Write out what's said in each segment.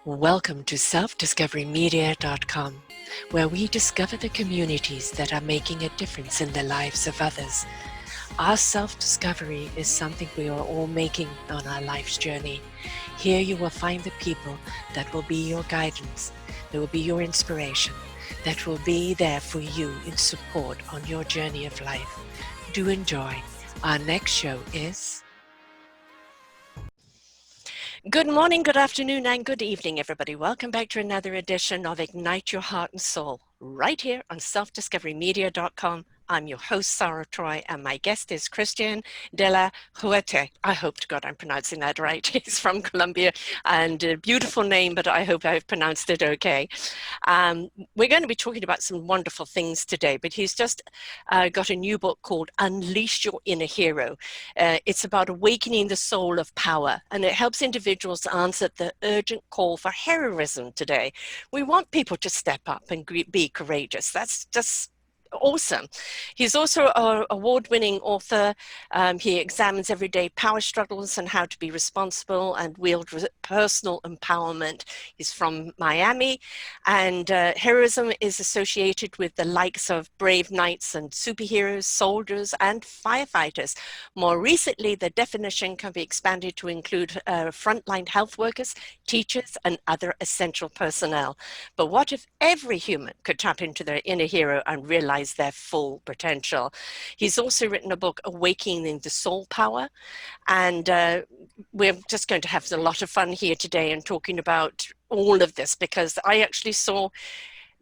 Welcome to selfdiscoverymedia.com, where we discover the communities that are making a difference in the lives of others. Our self-discovery is something we are all making on our life's journey. Here you will find the people that will be your guidance, that will be your inspiration, that will be there for you in support on your journey of life. Do enjoy. Our next show is... Good morning, good afternoon, and good evening, everybody. Welcome back to another edition of Ignite Your Heart and Soul, right here on selfdiscoverymedia.com. I'm your host, Sara Troy, and my guest is Christian de la Huerta. I hope to God I'm pronouncing that right. He's from Colombia, and a beautiful name, but I hope I've pronounced it okay. We're going to be talking about some wonderful things today, but he's just got a new book called Unleash Your Inner Hero. It's about awakening the soul of power, and it helps individuals answer the urgent call for heroism today. We want people to step up and be courageous. That's just awesome. He's also an award-winning author. He examines everyday power struggles and how to be responsible and wield personal empowerment. He's from Miami, and heroism is associated with the likes of brave knights and superheroes, soldiers, and firefighters. More recently, the definition can be expanded to include frontline health workers, teachers, and other essential personnel. But what if every human could tap into their inner hero and realize their full potential? He's also written a book, Awakening the Soul Power, and we're just going to have a lot of fun here today and talking about all of this, because I actually saw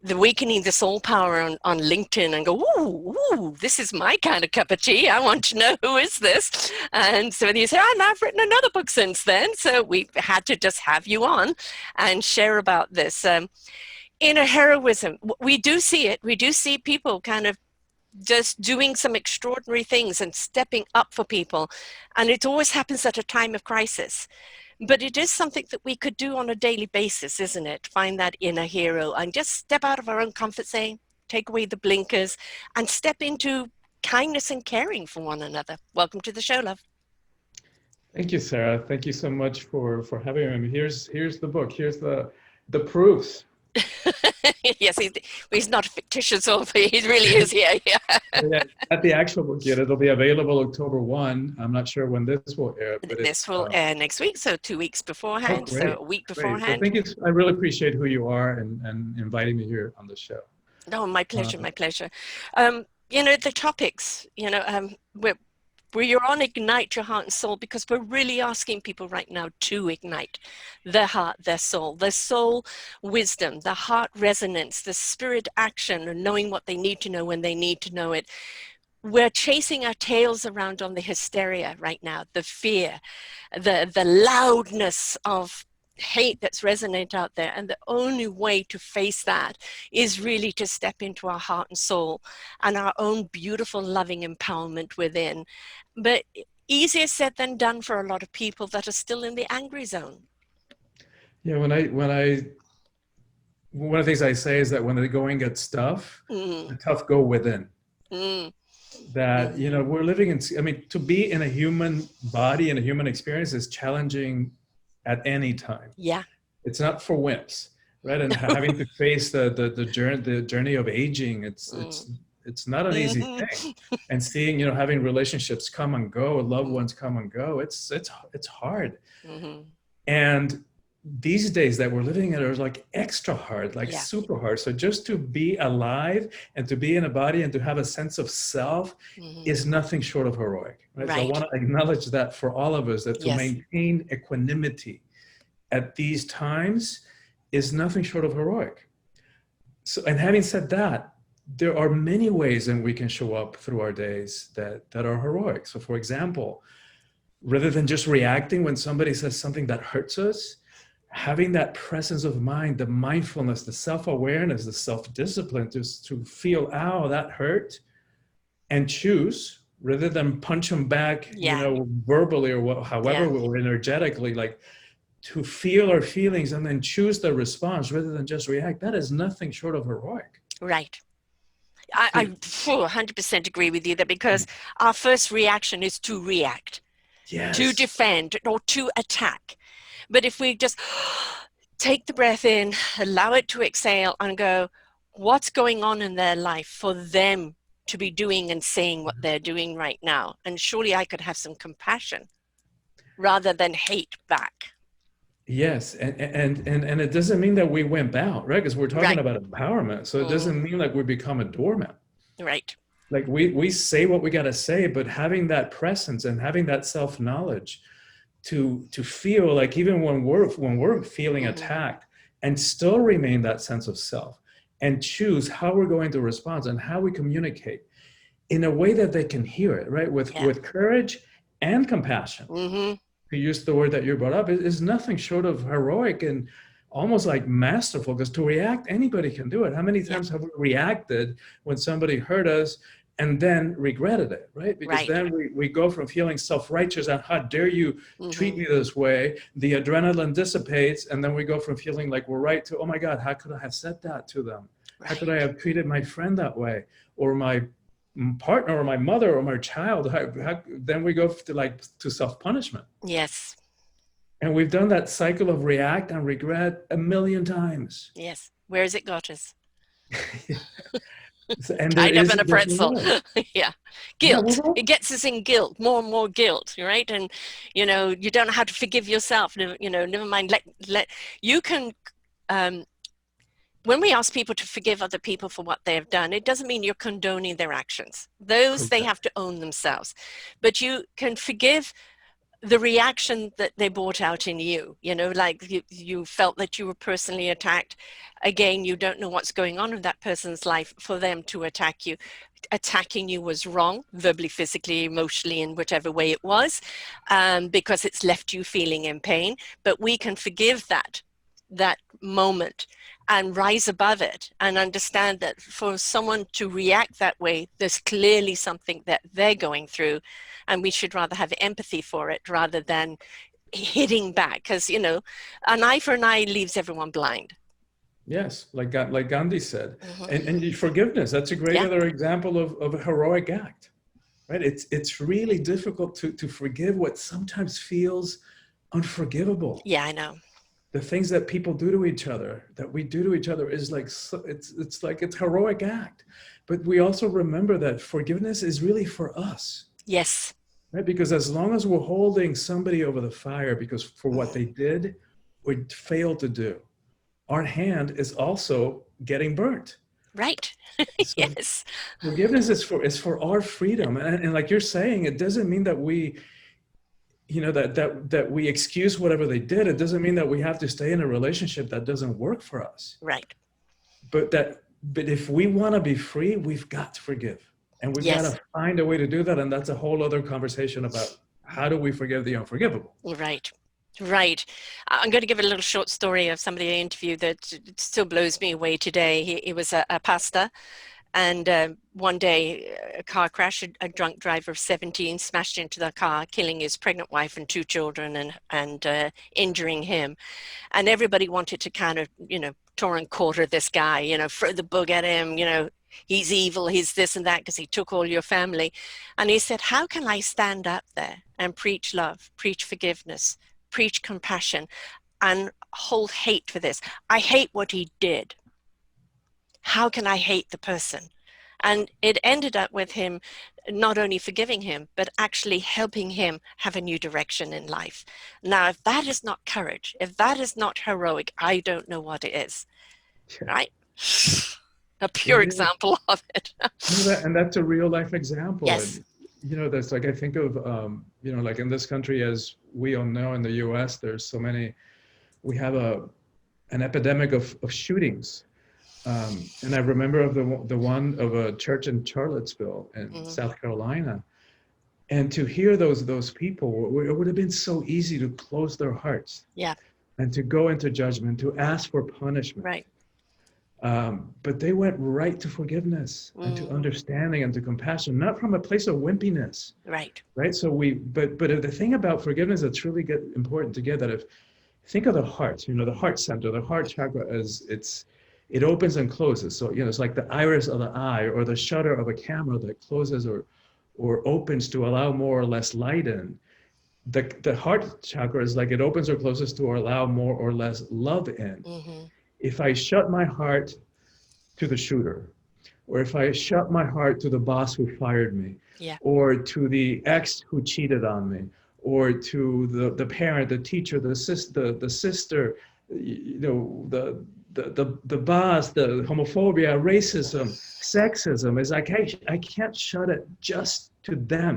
the Awakening the Soul Power on LinkedIn and go, ooh, this is my kind of cup of tea. I want to know, who is this? And so you say, and I've written another book since then. So we had to just have you on and share about this. Inner heroism, we do see it. We do see people kind of just doing some extraordinary things and stepping up for people. And it always happens at a time of crisis. But it is something that we could do on a daily basis, isn't it? Find that inner hero and just step out of our own comfort zone, take away the blinkers, and step into kindness and caring for one another. Welcome to the show, love. Thank you, Sarah. Thank you so much for having me. Here's the book. Here's the proofs. Yes, he's not a fictitious author. He really is here. Yeah, at the actual book yet. It'll be available October 1. I'm not sure when this will air. But this will air next week, so 2 weeks beforehand, so a week beforehand. Well, I really appreciate who you are and inviting me here on the show. No, my pleasure, my pleasure. You know, the topics, you know, we're on Ignite Your Heart and Soul because we're really asking people right now to ignite their heart, their soul wisdom, the heart resonance, the spirit action, and knowing what they need to know when they need to know it. We're chasing our tails around on the hysteria right now, the fear, the loudness of hate that's resonant out there, and the only way to face that is really to step into our heart and soul and our own beautiful loving empowerment within. But easier said than done for a lot of people that are still in the angry zone. Yeah, one of the things I say is that when the going gets tough, the tough go within. That, you know, we're living in, I mean, to be in a human body and a human experience is challenging at any time. Yeah. It's not for wimps, right? And having to face the journey of aging, it's not an easy thing. And seeing, you know, having relationships come and go, loved ones come and go, it's hard. And these days that we're living in are like extra hard, like super hard. So just to be alive and to be in a body and to have a sense of self is nothing short of heroic. Right? So I want to acknowledge that for all of us, that to maintain equanimity at these times is nothing short of heroic. So, and having said that, there are many ways in we can show up through our days that are heroic. So for example, rather than just reacting when somebody says something that hurts us, having that presence of mind, the mindfulness, the self-awareness, the self-discipline to feel, oh, that hurt, and choose, rather than punch them back, you know, verbally or however, or energetically, like to feel our feelings and then choose the response rather than just react. That is nothing short of heroic. Right. I 100% agree with you there, because our first reaction is to react, to defend, or to attack. But if we just take the breath in, allow it to exhale, and go, what's going on in their life for them to be doing and saying what they're doing right now? And surely I could have some compassion rather than hate back. Yes, and it doesn't mean that we wimp out, right? Because we're talking Right. about empowerment, so it doesn't mean like we become a doormat. Right. Like we say what we got to say, but having that presence and having that self-knowledge to feel like even when we're feeling attacked, and still remain that sense of self and choose how we're going to respond and how we communicate in a way that they can hear it, right? With courage and compassion. To use the word that you brought up, is nothing short of heroic and almost like masterful, because to react, anybody can do it. How many times have we reacted when somebody hurt us and then regretted it, right? Because then we go from feeling self-righteous and how dare you treat me this way, the adrenaline dissipates, and then we go from feeling like we're right to, oh my God, how could I have said that to them? How could I have treated my friend that way, or my partner, or my mother, or my child? Then we go to self-punishment. Yes. And we've done that cycle of react and regret a million times. Yes. Where has it got us? And tied up in a pretzel. Yeah. Guilt. Yeah, it gets us in guilt, more and more guilt, right? And you don't know how to forgive yourself. Never mind. Let you can. When we ask people to forgive other people for what they have done, it doesn't mean you're condoning their actions. Those they have to own themselves. But you can forgive the reaction that they brought out in you, like you felt that you were personally attacked. Again, you don't know what's going on in that person's life for them to attack you. Attacking you was wrong, verbally, physically, emotionally, in whatever way it was, because it's left you feeling in pain. But we can forgive that moment and rise above it and understand that for someone to react that way, there's clearly something that they're going through, and we should rather have empathy for it rather than hitting back, because an eye for an eye leaves everyone blind. Yes, like Gandhi said. And forgiveness, that's a great other example of a heroic act, right? It's really difficult to forgive what sometimes feels unforgivable. Yeah, I know. The things that people do to each other, that we do to each other, is like it's heroic act. But we also remember that forgiveness is really for us. Yes. Right? Because as long as we're holding somebody over the fire because for what they did or failed to do, our hand is also getting burnt. Right. So yes. Forgiveness is for our freedom. And like you're saying, it doesn't mean that we that we excuse whatever they did. It doesn't mean that we have to stay in a relationship that doesn't work for us. Right. But if we want to be free, we've got to forgive. And we've got to find a way to do that. And that's a whole other conversation about how do we forgive the unforgivable. Right. Right. I'm going to give a little short story of somebody I interviewed that still blows me away today. He was a pastor. And one day, a car crash, a drunk driver of 17 smashed into the car, killing his pregnant wife and 2 children and injuring him. And everybody wanted to kind of, tore and quarter this guy, throw the book at him, he's evil, he's this and that because he took all your family. And he said, how can I stand up there and preach love, preach forgiveness, preach compassion, and hold hate for this? I hate what he did. How can I hate the person? And it ended up with him not only forgiving him, but actually helping him have a new direction in life. Now, if that is not courage, if that is not heroic, I don't know what it is, right? A pure example of it. And that's a real life example. Yes. And, that's like, I think of, like in this country, as we all know, in the US, there's so many, we have an epidemic of shootings. And I remember of the one of a church in Charlottesville in South Carolina, and to hear those people, it would have been so easy to close their hearts, and to go into judgment, to ask for punishment. Right. But they went right to forgiveness and to understanding and to compassion, not from a place of wimpiness. Right. Right. So but the thing about forgiveness that's really important to get, that think of the heart, the heart center, the heart chakra, as it opens and closes. So, it's like the iris of the eye, or the shutter of a camera that closes or opens to allow more or less light in. The heart chakra is like it opens or closes to allow more or less love in. Mm-hmm. If I shut my heart to the shooter, or if I shut my heart to the boss who fired me, Yeah. or to the ex who cheated on me, or to the parent, the teacher, the sister, you know, the boss, the homophobia, racism, sexism, is like I can't shut it just to them.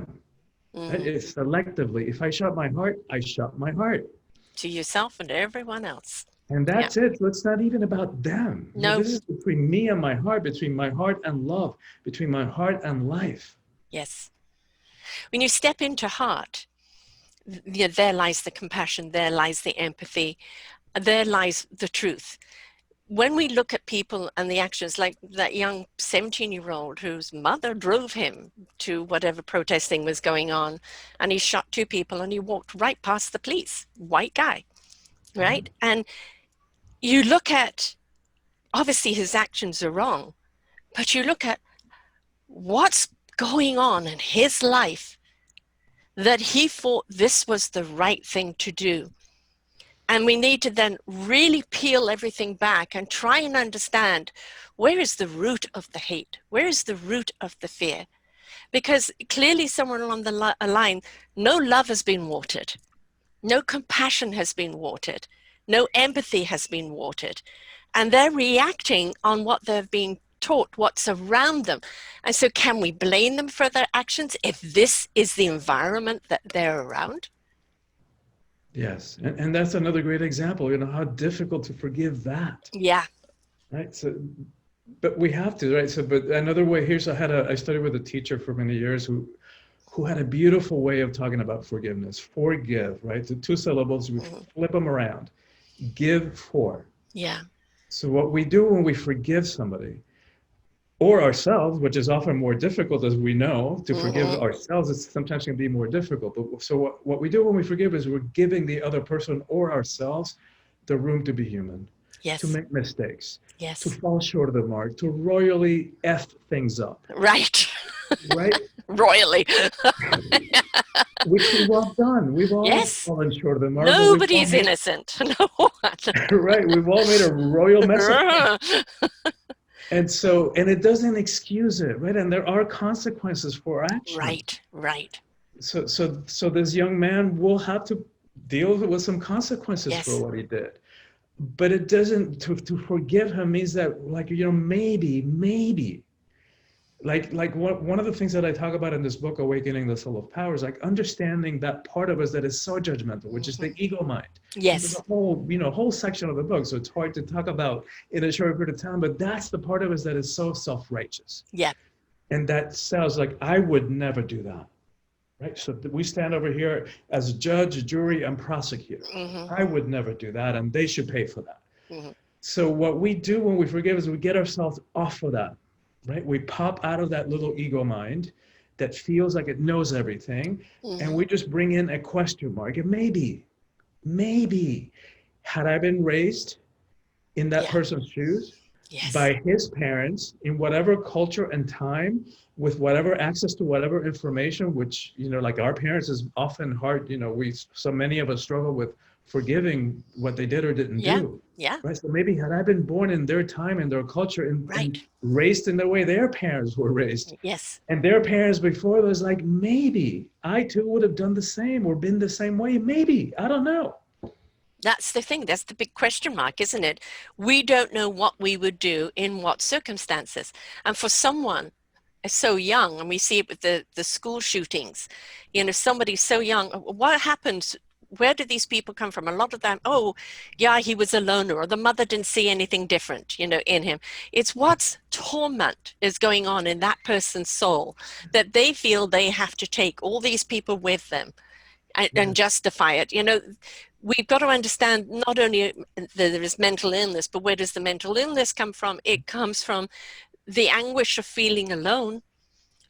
Right? Mm-hmm. It's selectively. If I shut my heart, I shut my heart. To yourself and everyone else. And Yeah. that's it. So it's not even about them. No. This is between me and my heart, between my heart and love, between my heart and life. Yes. When you step into heart, there lies the compassion, there lies the empathy, there lies the truth. When we look at people and the actions, like that young 17-year-old whose mother drove him to whatever protesting was going on, and he shot 2 people and he walked right past the police, white guy, right? And you look at, obviously his actions are wrong, but you look at what's going on in his life that he thought this was the right thing to do. And we need to then really peel everything back and try and understand, where is the root of the hate? Where is the root of the fear? Because clearly somewhere along the line, no love has been watered. No compassion has been watered. No empathy has been watered. And they're reacting on what they've been taught, what's around them. And so can we blame them for their actions if this is the environment that they're around? Yes. And that's another great example, you know, how difficult to forgive that. Yeah. Right. So, but we have to, right? So, but another way, I studied with a teacher for many years who had a beautiful way of talking about forgiveness. Forgive, right? The 2 syllables, we flip them around. Give for. Yeah. So what we do when we forgive somebody, or ourselves, which is often more difficult, as we know, to forgive ourselves, it's sometimes can be more difficult. But so what we do when we forgive is we're giving the other person or ourselves the room to be human, Yes. to make mistakes, Yes. to fall short of the mark, to royally F things up. Right. Right? Royally. Which we've all done. We've all Yes. fallen short of the mark. Nobody's innocent. No one. Right. We've all made a royal mess of things. And it doesn't excuse it, right? And there are consequences for action. Right, right. So this young man will have to deal with some consequences Yes. for what he did. But it doesn't, to forgive him means that, like, you know, maybe, like one of the things that I talk about in this book, Awakening the Soul of Power, is like understanding that part of us that is so judgmental, which is the ego mind. Yes. There's a whole section of the book, so it's hard to talk about in a short period of time, but that's the part of us that is so self-righteous. Yeah. And that sounds like, I would never do that, right? So we stand over here as judge, jury, and prosecutor. I would never do that, and they should pay for that. So what we do when we forgive is we get ourselves off of that. Right? We pop out of that little ego mind that feels like it knows everything, and we just bring in a question mark. And maybe, had I been raised in that person's shoes, by his parents, in whatever culture and time, with whatever access to whatever information, which, you know, like our parents is often hard, you know, so many of us struggle with forgiving what they did or didn't do. Yeah. Right. So maybe had I been born in their time, in their culture, and raised in the way their parents were raised. Yes. And their parents before was like, maybe I too would have done the same or been the same way. Maybe. I don't know. That's the thing. That's the big question mark, isn't it? We don't know what we would do in what circumstances. And for someone so young, and we see it with the school shootings, you know, somebody so young, what happens? Where did these people come from? A lot of them, oh, yeah, he was a loner, or the mother didn't see anything different, you know, in him. It's what's torment is going on in that person's soul that they feel they have to take all these people with them and justify it. You know, we've got to understand not only that there is mental illness, but where does the mental illness come from? It comes from the anguish of feeling alone,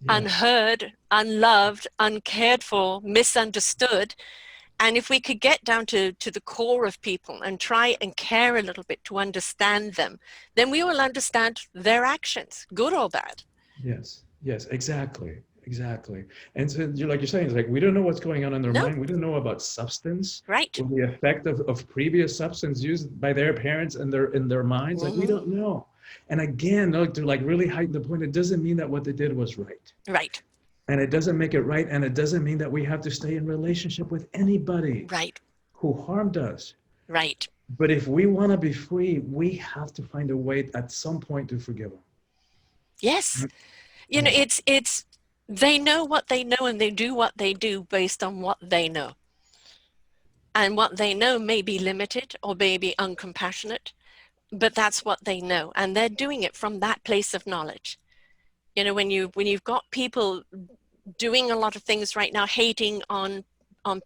unheard, unloved, uncared for, misunderstood. And if we could get down to the core of people and try and care a little bit to understand them, then we will understand their actions, good or bad. Yes, exactly. Exactly. And so you're like you're saying, it's like we don't know what's going on in their No. mind. We don't know about substance, Right. or the effect of previous substance used by their parents in their minds. Like we don't know. And again, like, to like really heighten the point, it doesn't mean that what they did was right. Right. And it doesn't make it right. And it doesn't mean that we have to stay in relationship with anybody Right. who harmed us. Right. But if we want to be free, we have to find a way at some point to forgive them. Yes. You know, it's they know what they know and they do what they do based on what they know. And what they know may be limited or may be uncompassionate, but that's what they know. And they're doing it from that place of knowledge. You know, when you've got people doing a lot of things right now, hating on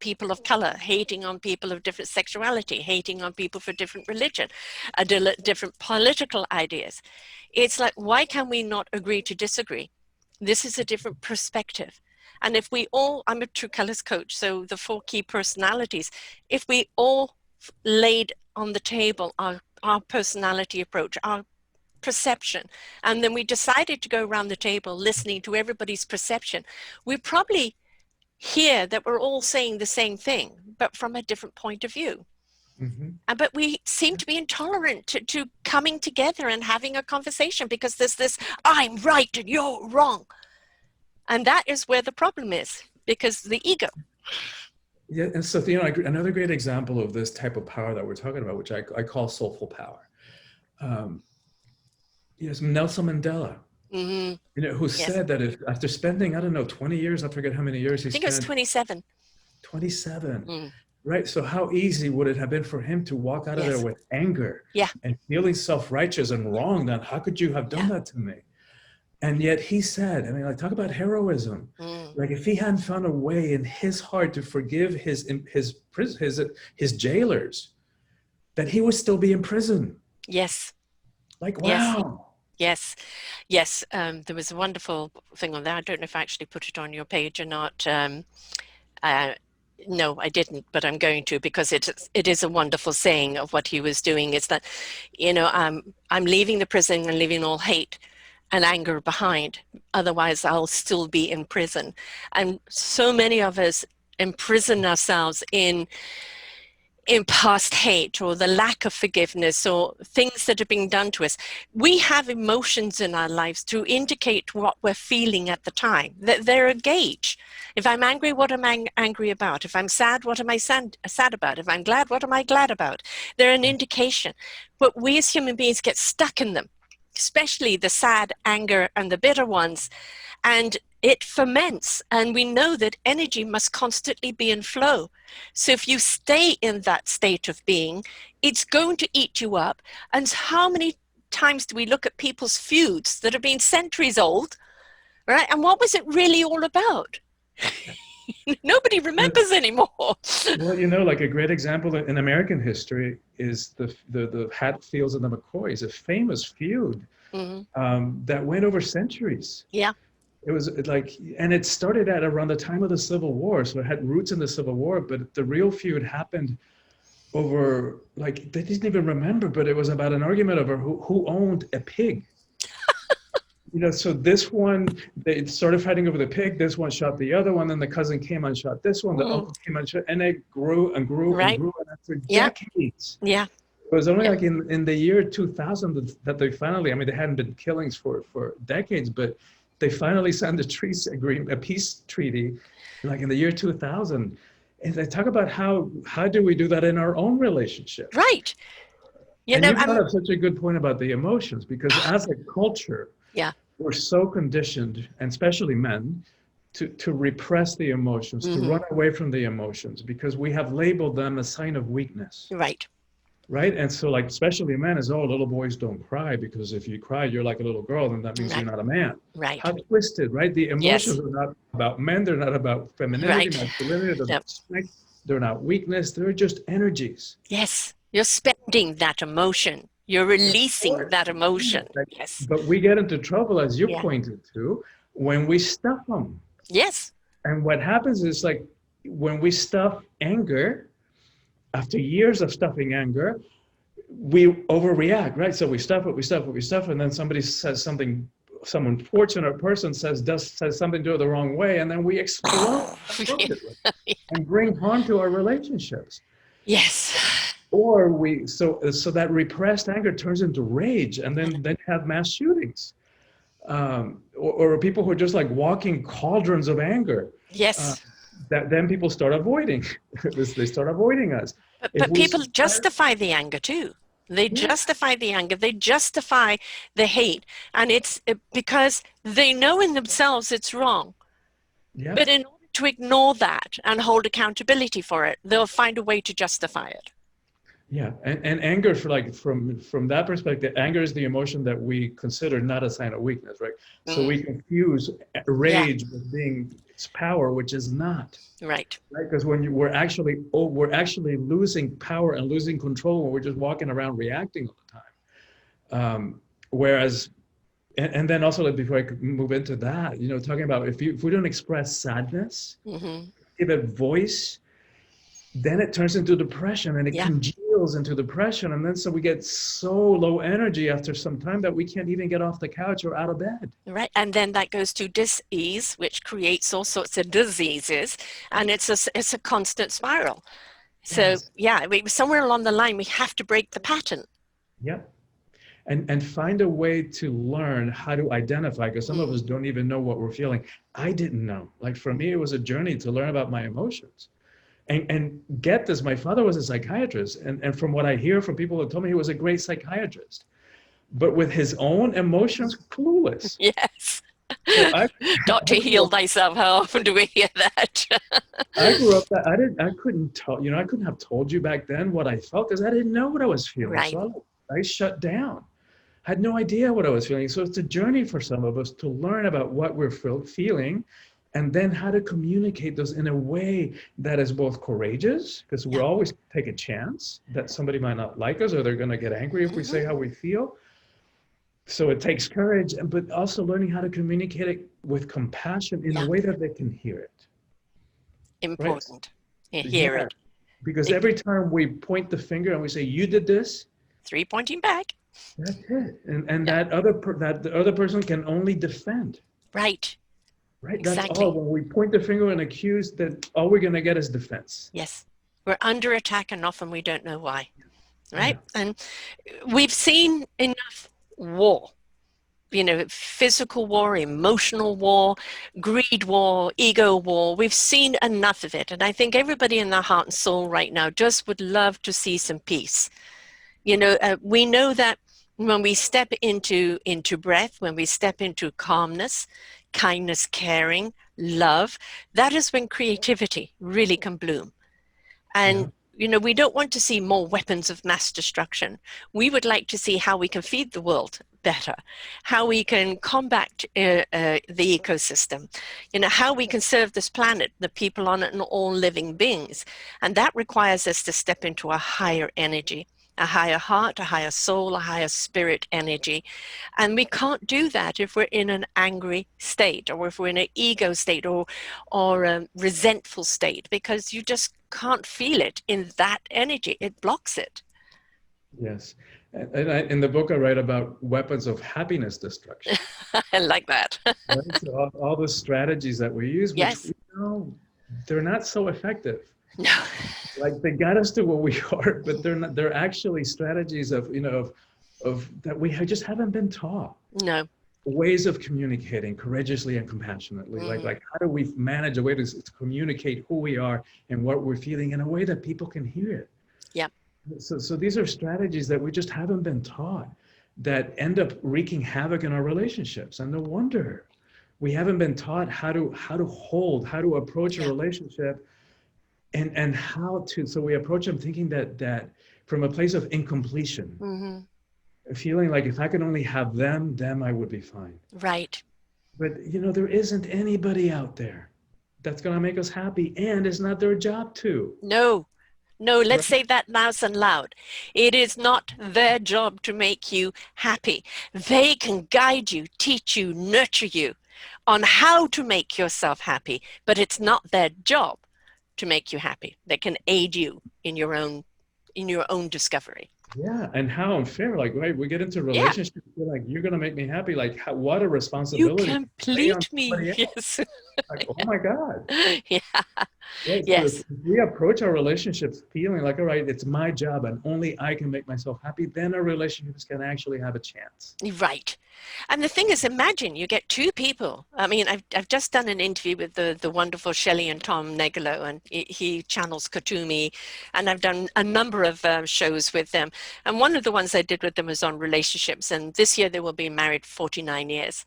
people of color, hating on people of different sexuality, hating on people for different religion, different political ideas. It's like, why can we not agree to disagree? This is a different perspective. And if we all, I'm a true colors coach, so the 4 key personalities, if we all laid on the table our personality approach, our perception, and then we decided to go around the table listening to everybody's perception, we probably hear that we're all saying the same thing, but from a different point of view. But we seem to be intolerant to coming together and having a conversation because there's this, I'm right and you're wrong. And that is where the problem is, because the ego. Yeah, and so, you know, another great example of this type of power that we're talking about, which I call soulful power, is Nelson Mandela. You know, who said that if after spending, I don't know, 20 years, I forget how many years he spent. I think it was 27. 27. Right. So how easy would it have been for him to walk out of there with anger and feeling self-righteous and wrong? That how could you have done that to me? And yet he said, I mean, like, talk about heroism. Like, if he hadn't found a way in his heart to forgive his jailers, that he would still be in prison. Yes. Like, wow. Yes. There was a wonderful thing on there. I don't know if I actually put it on your page or not. No, I didn't, but I'm going to, because it is a wonderful saying of what he was doing. Is that, you know, I'm leaving the prison and leaving all hate and anger behind. Otherwise, I'll still be in prison. And so many of us imprison ourselves in past hate or the lack of forgiveness or things that are being done to us. We have emotions in our lives to indicate what we're feeling at the time. They're a gauge. If I'm angry, what am I angry about? If I'm sad, what am I sad about? If I'm glad, what am I glad about? They're an indication. But we as human beings get stuck in them, especially the sad, anger, and the bitter ones. And it ferments, and we know that energy must constantly be in flow. So if you stay in that state of being, it's going to eat you up. And how many times do we look at people's feuds that have been centuries old, right? And what was it really all about? Nobody remembers anymore. Well, you know, like a great example in American history is the Hatfields and the McCoys, a famous feud that went over centuries. Yeah. It was like, and it started at around the time of the Civil War. So it had roots in the Civil War, but the real feud happened over, like, they didn't even remember, but it was about an argument over who owned a pig. You know, so this one, they started fighting over the pig. This one shot the other one. Then the cousin came and shot this one. The uncle came and shot, and it grew and grew and grew. And after decades. Yeah. It was only like in the year 2000 that they finally, I mean, there hadn't been killings for decades, but they finally signed a peace treaty, like in the year 2000. And they talk about how do we do that in our own relationship? Right. You brought up such a good point about the emotions, because as a culture, we're so conditioned, and especially men, to repress the emotions, to run away from the emotions, because we have labeled them a sign of weakness. Right. And so, like, especially men, is, oh, little boys don't cry, because if you cry, you're like a little girl, and that means you're not a man. Right. How twisted, right? The emotions are not about men. They're not about femininity, masculinity. They're not strength. They're not weakness. They're just energies. Yes. You're spending that emotion. You're releasing that emotion. Yes. But we get into trouble, as you pointed to, when we stuff them. Yes. And what happens is, like, when we stuff anger, after years of stuffing anger, we overreact, right? So we stuff it, and then somebody says something some unfortunate person says something to it the wrong way, and then we explode appropriately and bring harm to our relationships. Yes. Or so that repressed anger turns into rage, and then have mass shootings, or people who are just like walking cauldrons of anger. Yes. That then people start avoiding they start avoiding us. But people justify the anger too. They justify the anger. They justify the hate. And it's because they know in themselves it's wrong. Yeah. But in order to ignore that and hold accountability for it, they'll find a way to justify it. Yeah. And anger, from that perspective, anger is the emotion that we consider not a sign of weakness, right? So we confuse rage with being its power, which is not. Right. Because when we're actually losing power and losing control when we're just walking around reacting all the time. Whereas, and then also, like, before I could move into that, talking about if we don't express sadness, give it voice, then it turns into depression, and it congeals into depression, and then so we get so low energy after some time that we can't even get off the couch or out of bed. Right, and then that goes to dis-ease, which creates all sorts of diseases, and it's a constant spiral. So somewhere along the line we have to break the pattern. Yep. And find a way to learn how to identify, because some of us don't even know what we're feeling. I didn't know. Like, for me, it was a journey to learn about my emotions. And get this, my father was a psychiatrist, and from what I hear from people who told me, he was a great psychiatrist, but with his own emotions, clueless. Yes. So Dr. Heal thyself, how often do we hear that? I grew up that I couldn't tell, I couldn't have told you back then what I felt, because I didn't know what I was feeling. Right. So I shut down. I had no idea what I was feeling. So it's a journey for some of us to learn about what we're feeling, and then how to communicate those in a way that is both courageous, because we always take a chance that somebody might not like us, or they're going to get angry if we say how we feel. So it takes courage, but also learning how to communicate it with compassion in a way that they can hear it. Important. Right? Hear it. Because every time we point the finger and we say, you did this. 3 pointing back. That's it. And that the other person can only defend. Right. Right. Exactly. That's all. When we point the finger and accuse, that all we're going to get is defense. Yes. We're under attack, and often we don't know why. Right. Yeah. And we've seen enough war, physical war, emotional war, greed war, ego war. We've seen enough of it. And I think everybody in their heart and soul right now just would love to see some peace. We know that when we step into breath, when we step into calmness, kindness, caring, love, that is when creativity really can bloom. And, we don't want to see more weapons of mass destruction. We would like to see how we can feed the world better, how we can combat the ecosystem, how we can serve this planet, the people on it, and all living beings. And that requires us to step into a higher energy, a higher heart, a higher soul, a higher spirit energy. And we can't do that if we're in an angry state, or if we're in an ego state, or a resentful state, because you just can't feel it in that energy. It blocks it. Yes. And in the book, I write about weapons of happiness destruction. I like that. Right? So all the strategies that we use, which they're not so effective. No. Like, they got us to where we are, but they're actually strategies of that we just haven't been taught. No. Ways of communicating courageously and compassionately. Like how do we manage a way to communicate who we are and what we're feeling in a way that people can hear it? Yeah. So these are strategies that we just haven't been taught, that end up wreaking havoc in our relationships. And no wonder we haven't been taught how to approach a relationship, and so we approach them thinking that from a place of incompletion, feeling like if I could only have them I would be fine. Right. But there isn't anybody out there that's going to make us happy, and it's not their job to. No, let's say that nice and loud. It is not their job to make you happy. They can guide you, teach you, nurture you on how to make yourself happy, but it's not their job to make you happy. They can aid you in your own discovery. Yeah, and how unfair, like, right, we get into Yeah, relationships, you're like, you're gonna make me happy. Like, what a you responsibility to lay on complete me. somebody else. Yes. Like, oh my God. Yeah. Right. So if Yes. we approach our relationships feeling like, all right, it's my job and only I can make myself happy, then our relationships can actually have a chance. Right. And the thing is, imagine you get two people. I mean, I've just done an interview with the wonderful Shelley and Tom Negolo, and he channels Katumi, and I've done a number of shows with them. And one of the ones I did with them was on relationships, and this year they will be married 49 years.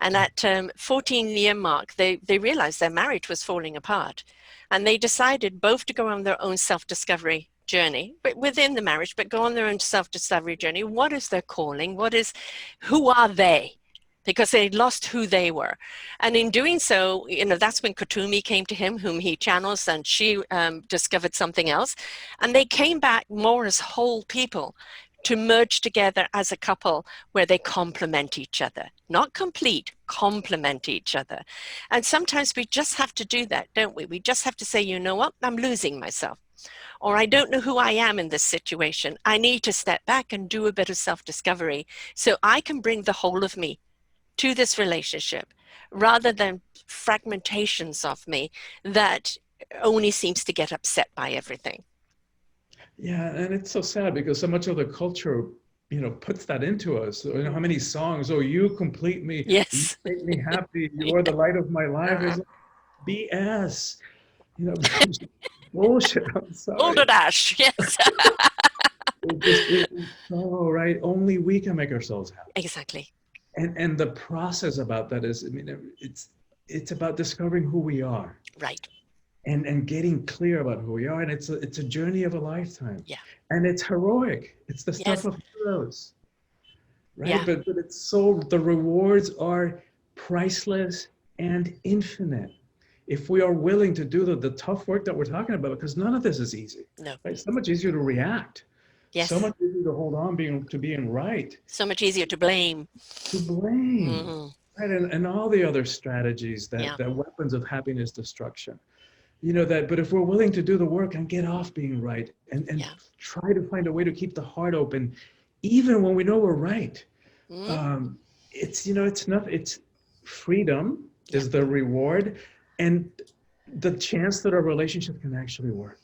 And at 14-year mark, they realized their marriage was falling apart, and they decided both to go on their own self-discovery journey, but within the marriage, but go on their own self-discovery journey. What is their calling? Who are they? Because they lost who they were. And in doing so, that's when Katumi came to him, whom he channels, and she discovered something else. And they came back more as whole people to merge together as a couple where they complement each other, not complete, complement each other. And sometimes we just have to do that, don't we? We just have to say, you know what, I'm losing myself, or I don't know who I am in this situation. I need to step back and do a bit of self-discovery so I can bring the whole of me to this relationship rather than fragmentations of me that only seems to get upset by everything. Yeah, and it's so sad because so much of the culture, puts that into us. So, how many songs, oh, you complete me, you Yes. make me happy, you're the light of my life. It's like BS, bullshit. I'm sorry. Golden Ash, yes. It's so right. Only we can make ourselves happy. Exactly. And the process about that is, I mean, it's about discovering who we are. Right. And getting clear about who we are. And it's a journey of a lifetime. Yeah. And it's heroic. It's the stuff Yes. of heroes. Right. Yeah. But it's so, the rewards are priceless and infinite if we are willing to do the tough work that we're talking about, because none of this is easy. No. Right? It's so much easier to react. Yes. So much easier to hold on to being right. So much easier to blame. To blame. Mm-hmm. Right. And all the other strategies that weapons of happiness destruction. But if we're willing to do the work and get off being right and try to find a way to keep the heart open, even when we know we're right, it's freedom is the reward and the chance that our relationship can actually work.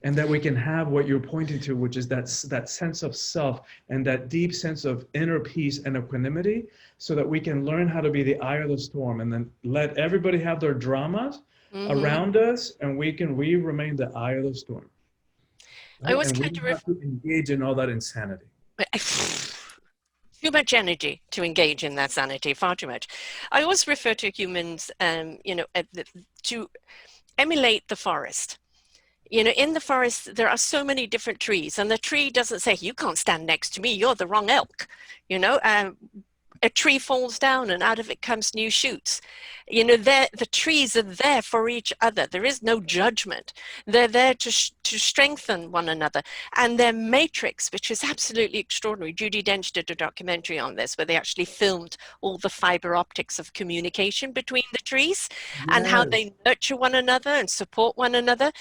And that we can have what you're pointing to, which is that sense of self and that deep sense of inner peace and equanimity, so that we can learn how to be the eye of the storm and then let everybody have their dramas around us, and we remain the eye of the storm. Right? I always and we kind of have to engage in all that insanity. Too much energy to engage in that sanity, far too much. I always refer to humans, to emulate the forest. In the forest, there are so many different trees, and the tree doesn't say, you can't stand next to me, you're the wrong elk. A tree falls down and out of it comes new shoots. The trees are there for each other. There is no judgment. They're there to strengthen one another. And their matrix, which is absolutely extraordinary. Judi Dench did a documentary on this where they actually filmed all the fiber optics of communication between the trees and how they nurture one another and support one another.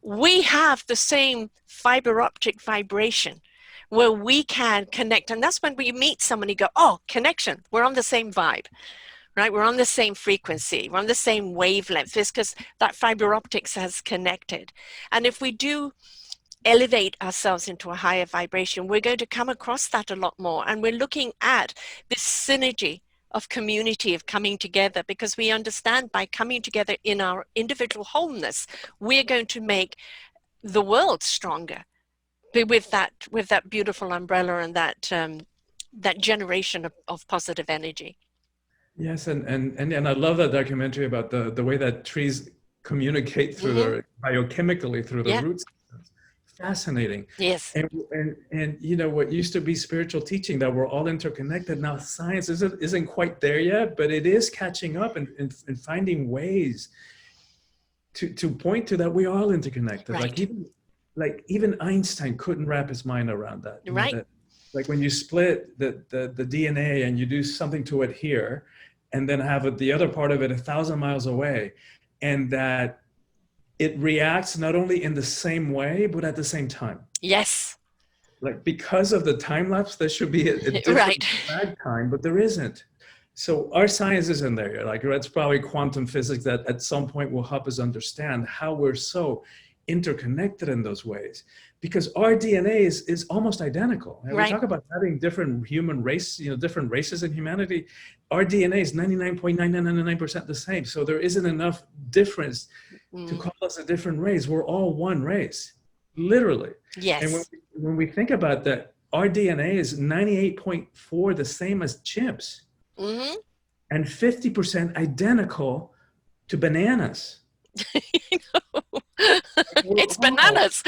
We have the same fiber optic vibration where we can connect. And that's when we meet someone, you go, oh, connection, we're on the same vibe, right? We're on the same frequency, we're on the same wavelength. It's because that fiber optics has connected. And if we do elevate ourselves into a higher vibration, we're going to come across that a lot more. And we're looking at this synergy of community, of coming together, because we understand by coming together in our individual wholeness, we're going to make the world stronger. With that beautiful umbrella and that generation of positive energy. Yes, and I love that documentary about the way that trees communicate through their biochemically through the roots. Fascinating. Yes. And what used to be spiritual teaching, that we're all interconnected, now science isn't quite there yet, but it is catching up and finding ways to point to that we are all interconnected. Right. Like even Einstein couldn't wrap his mind around that. Right. Like when you split the DNA and you do something to it here, and then have the other part of it 1,000 miles away, and that it reacts not only in the same way, but at the same time. Yes. Like, because of the time lapse, there should be a different Right. lag time, but there isn't. So our science is in there. Like, that's probably quantum physics that at some point will help us understand how we're so interconnected in those ways, because our DNA is almost identical. And we Right. talk about having different human race, different races in humanity. Our DNA is 99.9999% the same. So there isn't enough difference to call us a different race. We're all one race, literally. And Yes. when we think about that, our DNA is 98.4 the same as chimps, and 50% identical to bananas. We're It's all bananas.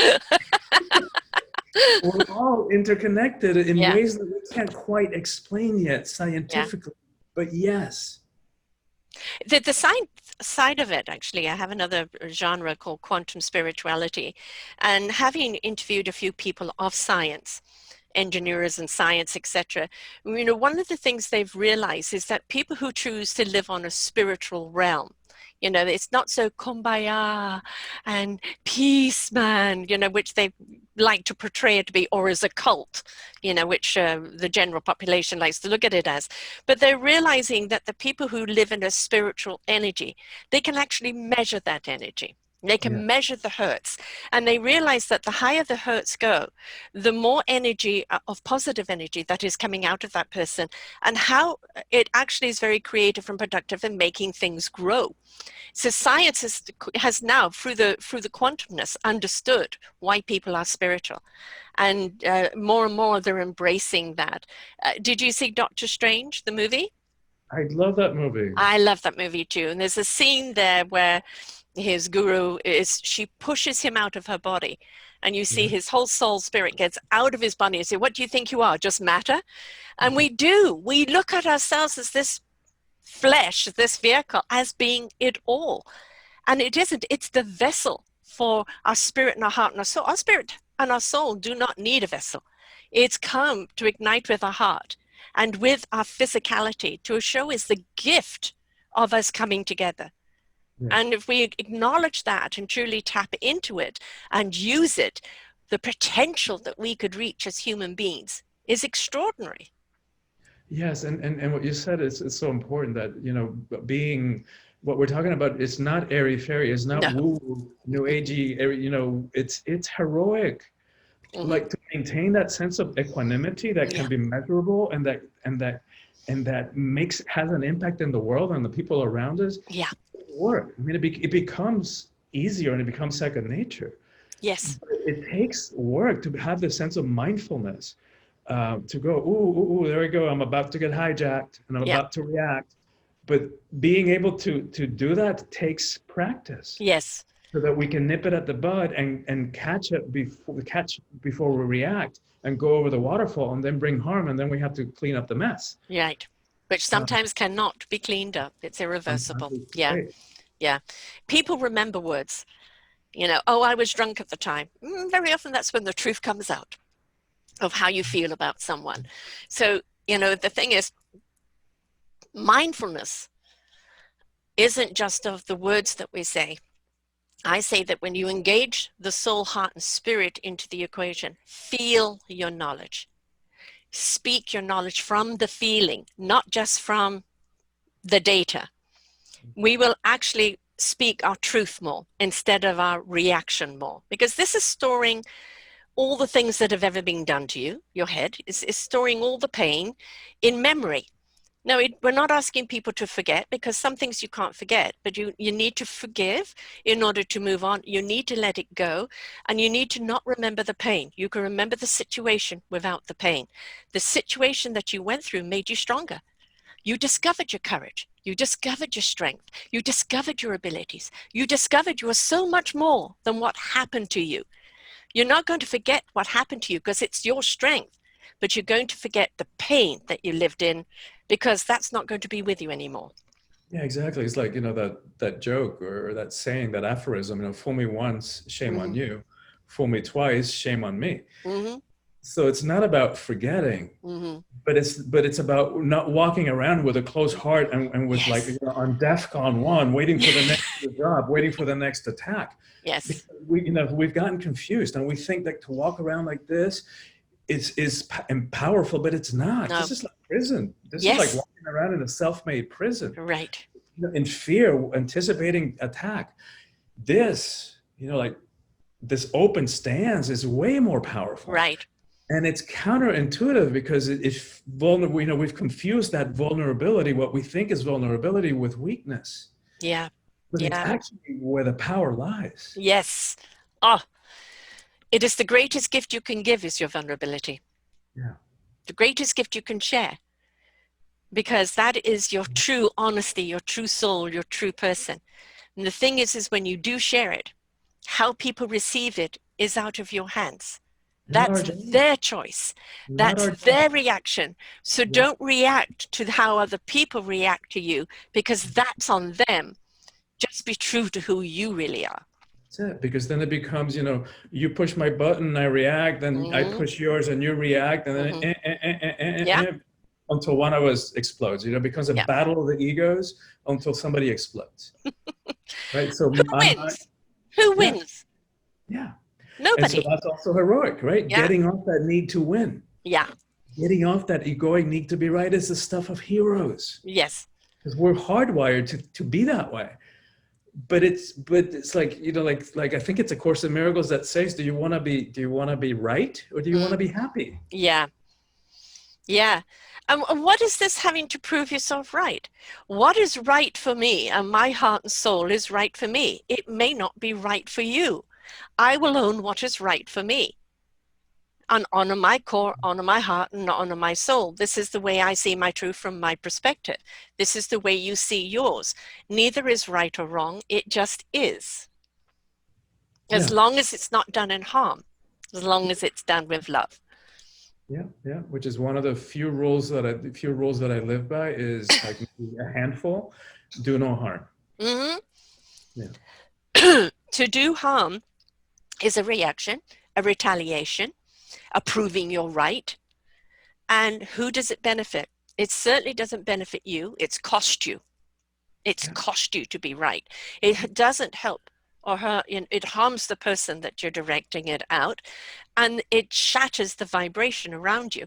we're all interconnected in Yeah. ways that we can't quite explain yet Yeah. scientifically. But yes. The science side of it, actually, I have another genre called quantum spirituality. And having interviewed a few people of science, engineers and science, etc., one of the things they've realized is that people who choose to live on a spiritual realm, it's not so kumbaya and peace, man, which they like to portray it to be, or as a cult, which the general population likes to look at it as. But they're realizing that the people who live in a spiritual energy, they can actually measure that energy. They Yeah. can measure the hertz, and they realize that the higher the hertz go, the more energy of positive energy that is coming out of that person, and how it actually is very creative and productive in making things grow. So science has now, through the quantumness, understood why people are spiritual, and more and more they're embracing that. Did you see Doctor Strange, the movie? I love that movie. I love that movie too. And there's a scene there where his guru she pushes him out of her body, and you see Yeah. his whole soul spirit gets out of his body and say, what do you think you are, just matter? And we do, we look at ourselves as this flesh, this vehicle, as being it all, and it isn't. It's the vessel for our spirit and our heart and our soul. Our spirit and our soul do not need a vessel. It's come to ignite with our heart and with our physicality to show us the gift of us coming together. Yeah. And if we acknowledge that and truly tap into it and use it, the potential that we could reach as human beings is extraordinary. Yes, and what you said is so important, that being what we're talking about is not airy fairy, it's not No. woo new agey, it's heroic. Mm-hmm. Like, to maintain that sense of equanimity that can Yeah. be measurable, and that has an impact in the world and the people around us. Yeah. Work. I mean, it becomes easier and it becomes second nature. Yes. But it takes work to have this sense of mindfulness, to go, ooh, there we go. I'm about to get hijacked and I'm Yeah. about to react. But being able to do that takes practice, Yes. so that we can nip it at the bud and catch it before we react and go over the waterfall and then bring harm, and then we have to clean up the mess. Right. Which Uh, sometimes cannot be cleaned up. It's Sometimes irreversible. it's Yeah. great. Yeah. People remember words. Oh, I was drunk at the time. Very often that's when the truth comes out of how you feel about someone. So, the thing is, mindfulness isn't just of the words that we say. I say that when you engage the soul, heart, and spirit into the equation, feel your knowledge. Speak your knowledge from the feeling, not just from the data. We will actually speak our truth more instead of our reaction more, because this is storing all the things that have ever been done to you. Your head is storing all the pain in memory. No, we're not asking people to forget, because some things you can't forget, but you need to forgive in order to move on. You need to let it go, and you need to not remember the pain. You can remember the situation without the pain. The situation that you went through made you stronger. You discovered your courage. You discovered your strength. You discovered your abilities. You discovered you were so much more than what happened to you. You're not going to forget what happened to you because it's your strength, but you're going to forget the pain that you lived in, because that's not going to be with you anymore. Yeah, exactly. It's like, that joke or that saying, that aphorism, fool me once, shame on you. Fool me twice, shame on me. Mm-hmm. So it's not about forgetting, Mm-hmm. but it's about not walking around with a closed heart and with, like, Yes. on DEFCON 1, waiting for the next job, waiting for the next attack. Yes. Because we've gotten confused, and we think that to walk around like this and powerful, but it's not. No. This is like prison. This is like Yes. walking around in a self-made prison, Right. in fear, anticipating attack. This, like this open stance is way more powerful. Right. And it's counterintuitive because if vulnerable, we've confused that vulnerability, what we think is vulnerability, with weakness. Yeah. But it's actually where the power lies. Yes. Oh, it is the greatest gift you can give is your vulnerability. Yeah. The greatest gift you can share. Because that is your true honesty, your true soul, your true person. And the thing is when you do share it, how people receive it is out of your hands. That's their choice. That's their reaction. So don't react to how other people react to you, because that's on them. Just be true to who you really are. That's it. Because then it becomes, you push my button, I react, then I push yours and you react, and then until one of us explodes. It becomes a battle of the egos until somebody explodes. Right? So who wins? Who wins? Yeah. Nobody. And so that's also heroic, right? Yeah. Getting off that need to win. Yeah. Getting off that egoic need to be right is the stuff of heroes. Yes. Because we're hardwired to be that way. But it's like, like I think it's A Course in Miracles that says, do you want to be right, or do you want to be happy? Yeah. Yeah. And what is this having to prove yourself right? What is right for me and my heart and soul is right for me. It may not be right for you. I will own what is right for me and honor my core, honor my heart, and honor my soul. This is the way I see my truth from my perspective. This is the way you see yours. Neither is right or wrong. It just is. As long as it's not done in harm, as long as it's done with love. Yeah, yeah. Which is one of the few rules that I live by is like a handful: do no harm. Mm-hmm. Yeah. To do harm is a reaction, a retaliation, a proving you're right. And who does it benefit? It certainly doesn't benefit you. It's cost you. It's cost you to be right. It doesn't help or hurt. It harms the person that you're directing it out, and it shatters the vibration around you.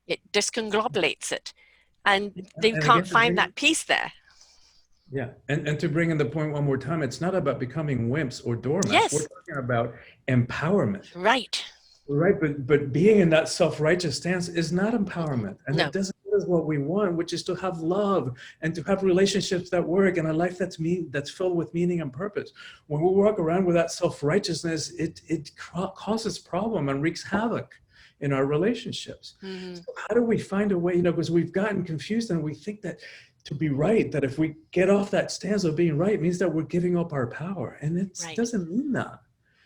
It discombobulates it, and you can't find that peace there. Yeah, and to bring in the point one more time, it's not about becoming wimps or doormats. Yes. We're talking about empowerment. Right. Right, but being in that self-righteous stance is not empowerment, and it doesn't give us what we want, which is to have love and to have relationships that work and a life that's filled with meaning and purpose. When we walk around with that self-righteousness, it causes problem and wreaks havoc in our relationships. Mm-hmm. So how do we find a way? Because we've gotten confused and we think that to be right, that if we get off that stance of being right, means that we're giving up our power, and it doesn't mean that.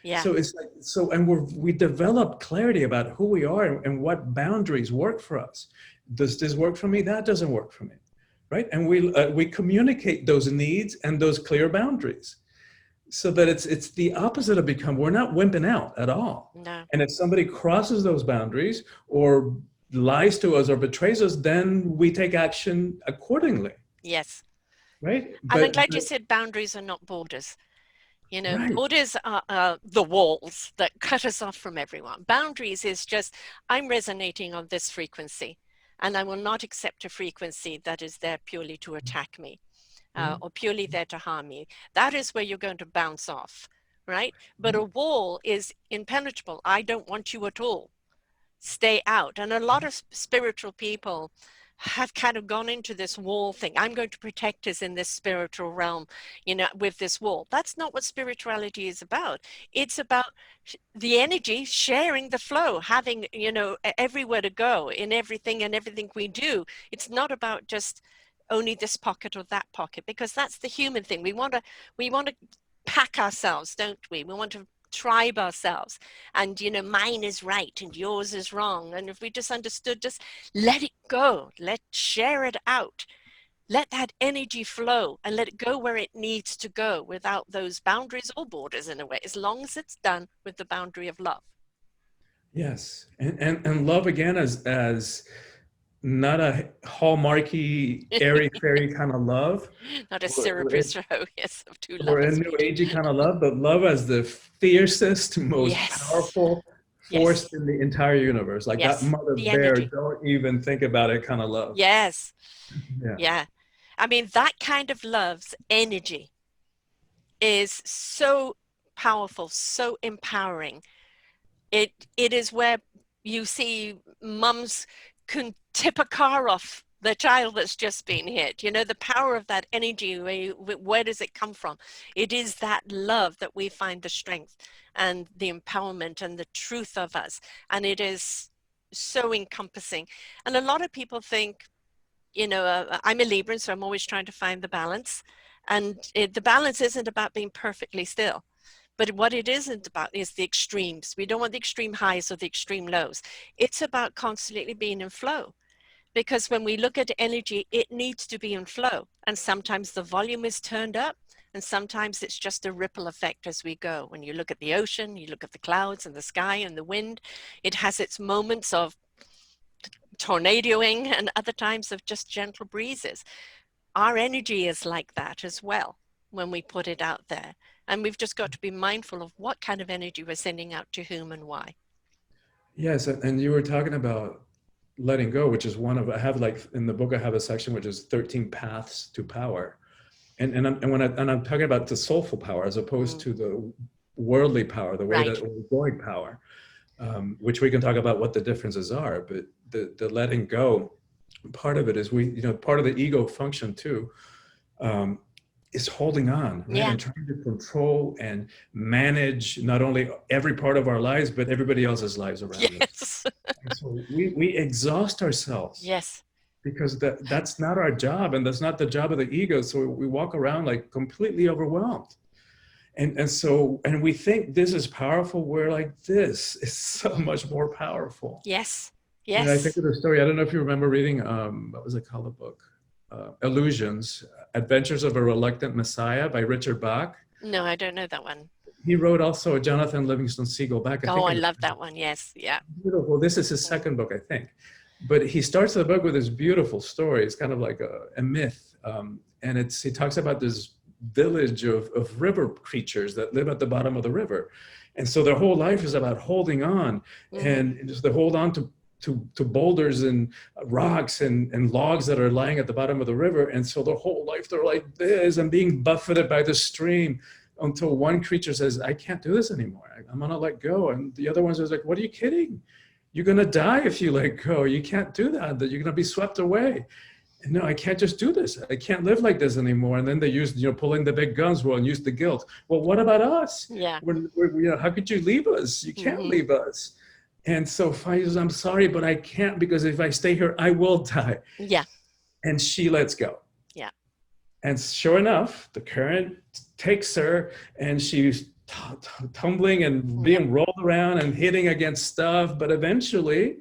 Yeah. So it's like, and we develop clarity about who we are and what boundaries work for us. Does this work for me? That doesn't work for me, right? And we communicate those needs and those clear boundaries, so that it's the opposite of become. We're not wimping out at all. No. And if somebody crosses those boundaries or lies to us or betrays us, then we take action accordingly. Yes. Right. And I'm glad you said boundaries are not borders. Borders are the walls that cut us off from everyone. Boundaries is just, I'm resonating on this frequency, and I will not accept a frequency that is there purely to attack me or purely there to harm me. That is where you're going to bounce off, right? But a wall is impenetrable. I don't want you at all. Stay out. And a lot of spiritual people have kind of gone into this wall thing. I'm going to protect us in this spiritual realm, with this wall. That's not what spirituality is about. It's about the energy, sharing the flow, having, everywhere to go in everything and everything we do. It's not about just only this pocket or that pocket, because that's the human thing. We want to pack ourselves, don't we? We want to tribe ourselves, and mine is right and yours is wrong. And if we just understood, just let it go, share it out, let that energy flow and let it go where it needs to go, without those boundaries or borders, in a way, as long as it's done with the boundary of love. Yes. And love, again, as not a hallmarky, airy-fairy kind of love. Not a Syrupus row, yes, of two lovers. Or a new agey kind of love, but love as the fiercest, most powerful, Yes. forced in the entire universe, like that Yes. mother The bear, energy. don't even think about it kind of love. Yes. Yeah. Yeah. I mean, that kind of love's energy is so powerful, so empowering. It is where you see mums can tip a car off the child that's just been hit. You know, the power of that energy, where does it come from? It is that love that we find the strength and the empowerment and the truth of us. And it is so encompassing. And a lot of people think, you know, I'm a Libra, so I'm always trying to find the balance. And the balance isn't about being perfectly still. But what it isn't about is the extremes. We don't want the extreme highs or the extreme lows. It's about constantly being in flow. Because when we look at energy, it needs to be in flow. And sometimes the volume is turned up, and sometimes it's just a ripple effect as we go. When you look at the ocean, you look at the clouds and the sky and the wind, it has its moments of tornadoing and other times of just gentle breezes. Our energy is like that as well when we put it out there. And we've just got to be mindful of what kind of energy we're sending out to whom and why. Yes, and you were talking about letting go, which is one of, I have like in the book, I have a section which is 13 paths to power. And I'm talking about the soulful power as opposed to the worldly power, the way Right. that egoic power, which we can talk about what the differences are, but the letting go, part of it is part of the ego function too, is holding on, right? Yeah. And trying to control and manage not only every part of our lives, but everybody else's lives around us. Yes. And so we exhaust ourselves. Yes. Because that's not our job, and that's not the job of the ego. So we walk around like completely overwhelmed. And we think this is powerful. We're like, this is so much more powerful. Yes. And I think Yes. of the story, I don't know if you remember reading, what was it called, the book? Illusions, Adventures of a Reluctant Messiah by Richard Bach. No, I don't know that one. He wrote also a Jonathan Livingston Seagull back, I think. Oh, I love that one. Yes. Yeah. Beautiful. This is his second book, I think. But he starts the book with this beautiful story. It's kind of like a myth. And he talks about this village of river creatures that live at the bottom of the river. And so their whole life is about holding on, and just they hold on to boulders and rocks and logs that are lying at the bottom of the river. And so their whole life they're like this and being buffeted by the stream until one creature says, I can't do this anymore. I'm gonna let go. And the other ones are like, what are you kidding? You're gonna die if you let go. You can't do that, that you're gonna be swept away. And no, I can't just do this. I can't live like this anymore. And then they use, pulling the big guns, well, and use the guilt. Well, what about us? Yeah. How could you leave us? You can't leave us. And so Faye says, I'm sorry, but I can't, because if I stay here, I will die. Yeah. And she lets go. Yeah. And sure enough, the current takes her, and she's tumbling and being rolled around and hitting against stuff. But eventually,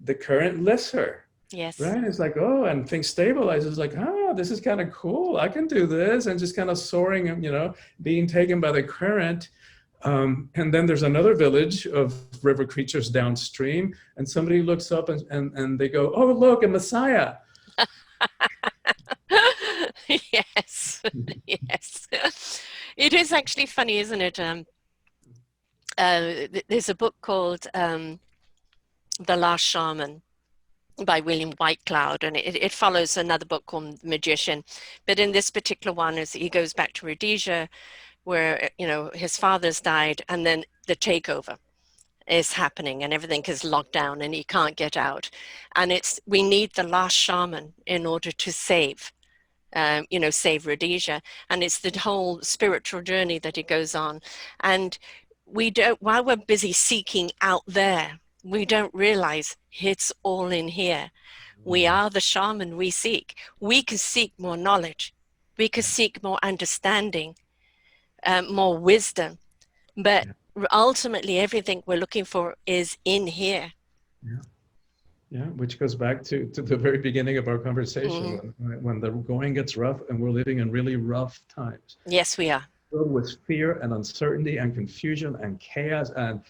the current lifts her. Yes. Right? It's like, oh, and things stabilize. It's like, oh, this is kind of cool. I can do this. And just kind of soaring and, being taken by the current. And then there's another village of river creatures downstream, and somebody looks up and they go, oh, look, a Messiah. Yes. Yes. It is actually funny, isn't it? There's a book called The Last Shaman by William Whitecloud, and it follows another book called Magician. But in this particular one, he goes back to Rhodesia, where his father's died, and then the takeover is happening and everything is locked down and he can't get out, and we need the last shaman in order to save Rhodesia. And it's the whole spiritual journey that he goes on. And while we're busy seeking out there, we don't realize it's all in here. We are the shaman we seek. We can seek more knowledge. We can seek more understanding, more wisdom. But ultimately, everything we're looking for is in here. Yeah, which goes back to the very beginning of our conversation, when the going gets rough and we're living in really rough times. Yes, we are. Filled with fear and uncertainty and confusion and chaos, and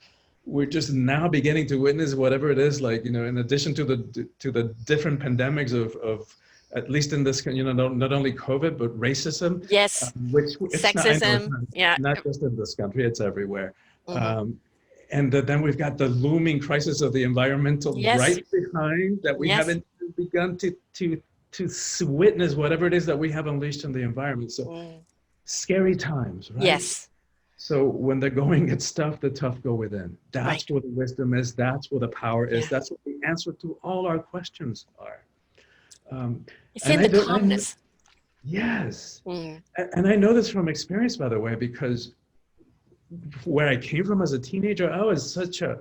we're just now beginning to witness whatever it is, like, in addition to the different pandemics of at least in this, not only COVID, but racism. Yes. Which sexism. not just in this country, it's everywhere. And then we've got the looming crisis of the environmental Yes. right behind that we Yes. haven't begun to witness whatever it is that we have unleashed in the environment. So scary times, right? Yes. So when the going gets tough, the tough go within. That's Right. where the wisdom is. That's where the power is. Yeah. That's what the answer to all our questions are. It's And in the calmness. yes. And I know this from experience, by the way, because where I came from as a teenager, I was such a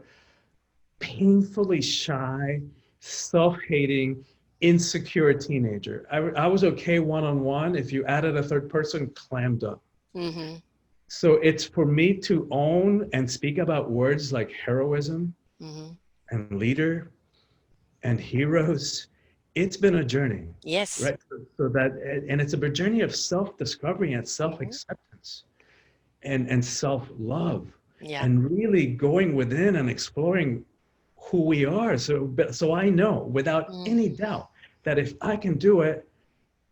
painfully shy, self-hating, insecure teenager. I was okay one-on-one. If you added a third person, clammed up. So it's for me to own and speak about words like heroism and leader and heroes. It's been a journey. Yes. Right. So that, and it's a journey of self-discovery and self-acceptance and self-love, and really going within and exploring who we are. So I know without any doubt that if I can do it,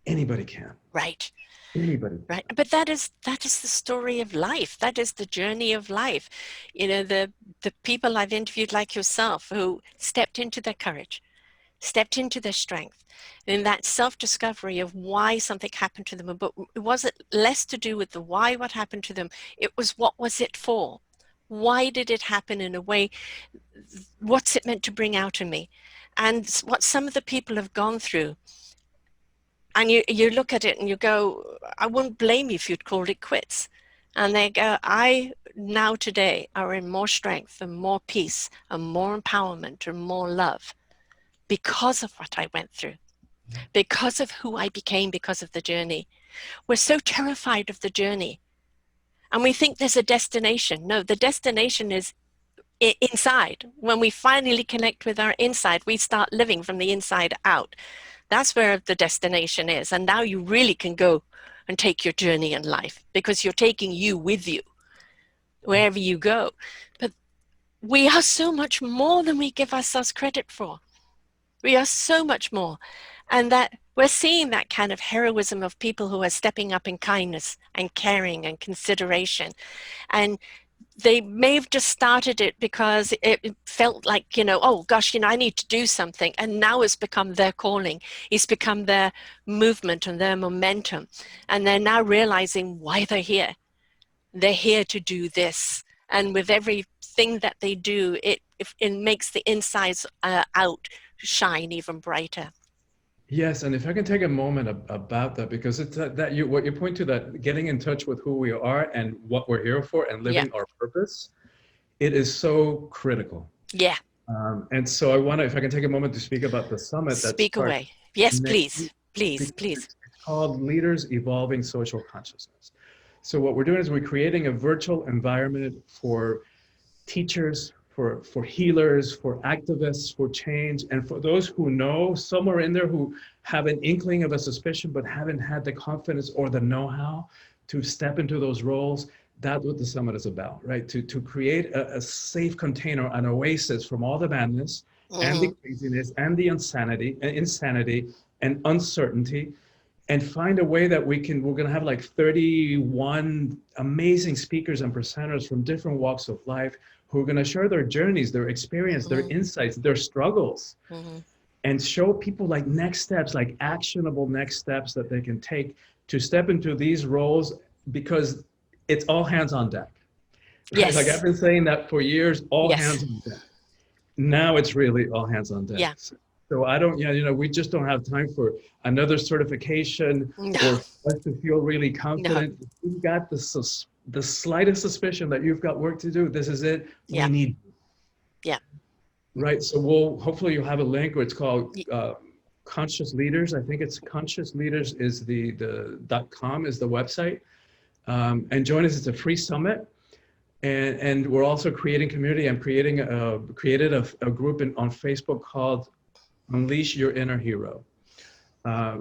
anybody can. Right. Anybody. Right. But that is the story of life. That is the journey of life. You know, the people I've interviewed like yourself who stepped into their courage, stepped into their strength, in that self-discovery of why something happened to them. But it wasn't less to do with the why, what happened to them. It was, what was it for? Why did it happen in a way? What's it meant to bring out in me? And what some of the people have gone through. And you look at it and you go, I wouldn't blame you if you'd called it quits. And they go, I now today are in more strength and more peace and more empowerment and more love because of what I went through, because of who I became, because of the journey. We're so terrified of the journey. And we think there's a destination. No, the destination is inside. When we finally connect with our inside, we start living from the inside out. That's where the destination is. And now you really can go and take your journey in life, because you're taking you with you wherever you go. But we are so much more than we give ourselves credit for. We are so much more. And that we're seeing that kind of heroism of people who are stepping up in kindness and caring and consideration. And they may have just started it because it felt like, you know, oh gosh, you know, I need to do something. And now it's become their calling. It's become their movement and their momentum. And they're now realizing why they're here. They're here to do this. And with everything that they do, it makes the insides out shine even brighter. Yes, and if I can take a moment about that, because it's what you point to, that getting in touch with who we are and what we're here for and living our purpose, it is so critical. Yeah. And so I want to, if I can take a moment to speak about the summit. Speak away. Yes, please. It's called Leaders Evolving Social Consciousness. So what we're doing is we're creating a virtual environment for teachers, for healers, for activists, for change, and for those who know somewhere in there who have an inkling of a suspicion but haven't had the confidence or the know-how to step into those roles. That's what the summit is about, right? To create a safe container, an oasis from all the madness and the craziness and the insanity and uncertainty, and find a way that we're going to have like 31 amazing speakers and presenters from different walks of life who are going to share their journeys, their experience, their insights, their struggles, and show people like next steps, like actionable next steps that they can take to step into these roles, because it's all hands on deck. Right? Yes. Like I've been saying that for years, all hands on deck. Now it's really all hands on deck. Yeah. So I don't, we just don't have time for another certification or us to feel really confident. You've got the slightest suspicion that you've got work to do. This is it. We need. Yeah. Right. So hopefully you'll have a link where it's called Conscious Leaders. I think it's Conscious Leaders is the .com is the website. And join us. It's a free summit. And we're also creating community. I'm created a group on Facebook called Unleash Your Inner Hero.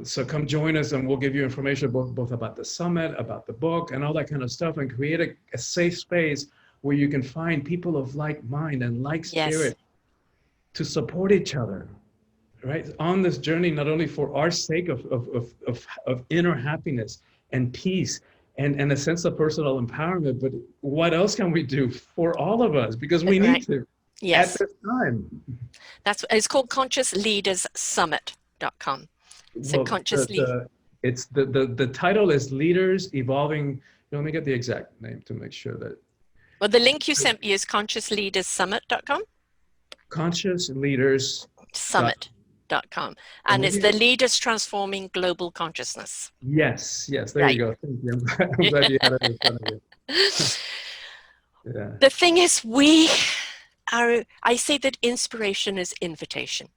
So come join us, and we'll give you information both about the summit, about the book, and all that kind of stuff, and create a safe space where you can find people of like mind and like spirit to support each other, right? On this journey, not only for our sake of inner happiness and peace and a sense of personal empowerment. But what else can we do for all of us? Because we need to at Yes. this time. It's called consciousleaderssummit.com. So Well, consciously. the title is Leaders Evolving. Let me get the exact name to make sure that. Well, the link you sent me is consciousleaderssummit.com. Conscious Leaders. Summit.com. And it's the Leaders Transforming Global Consciousness. Yes, there you Right. go. Thank you. I'm glad you had it in front of you. Yeah. The thing is, I say that inspiration is invitation.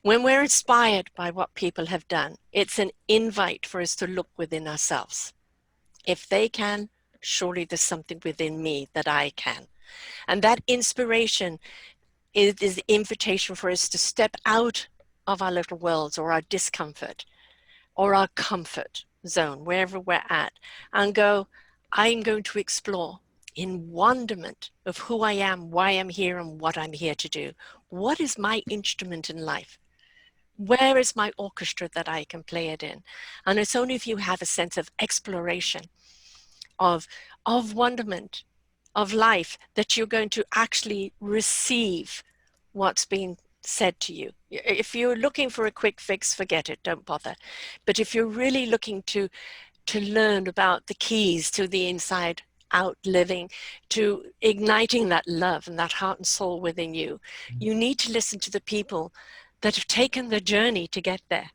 When we're inspired by what people have done, it's an invite for us to look within ourselves. If they can, surely there's something within me that I can. And that inspiration is the invitation for us to step out of our little worlds or our discomfort or our comfort zone, wherever we're at, and go, I'm going to explore in wonderment of who I am, why I'm here, and what I'm here to do. What is my instrument in life? Where is my orchestra that I can play it in? And it's only if you have a sense of exploration, of wonderment, of life, that you're going to actually receive what's being said to you. If you're looking for a quick fix, forget it, don't bother. But if you're really looking to learn about the keys to the inside out living, to igniting that love and that heart and soul within you, you need to listen to the people that have taken the journey to get there.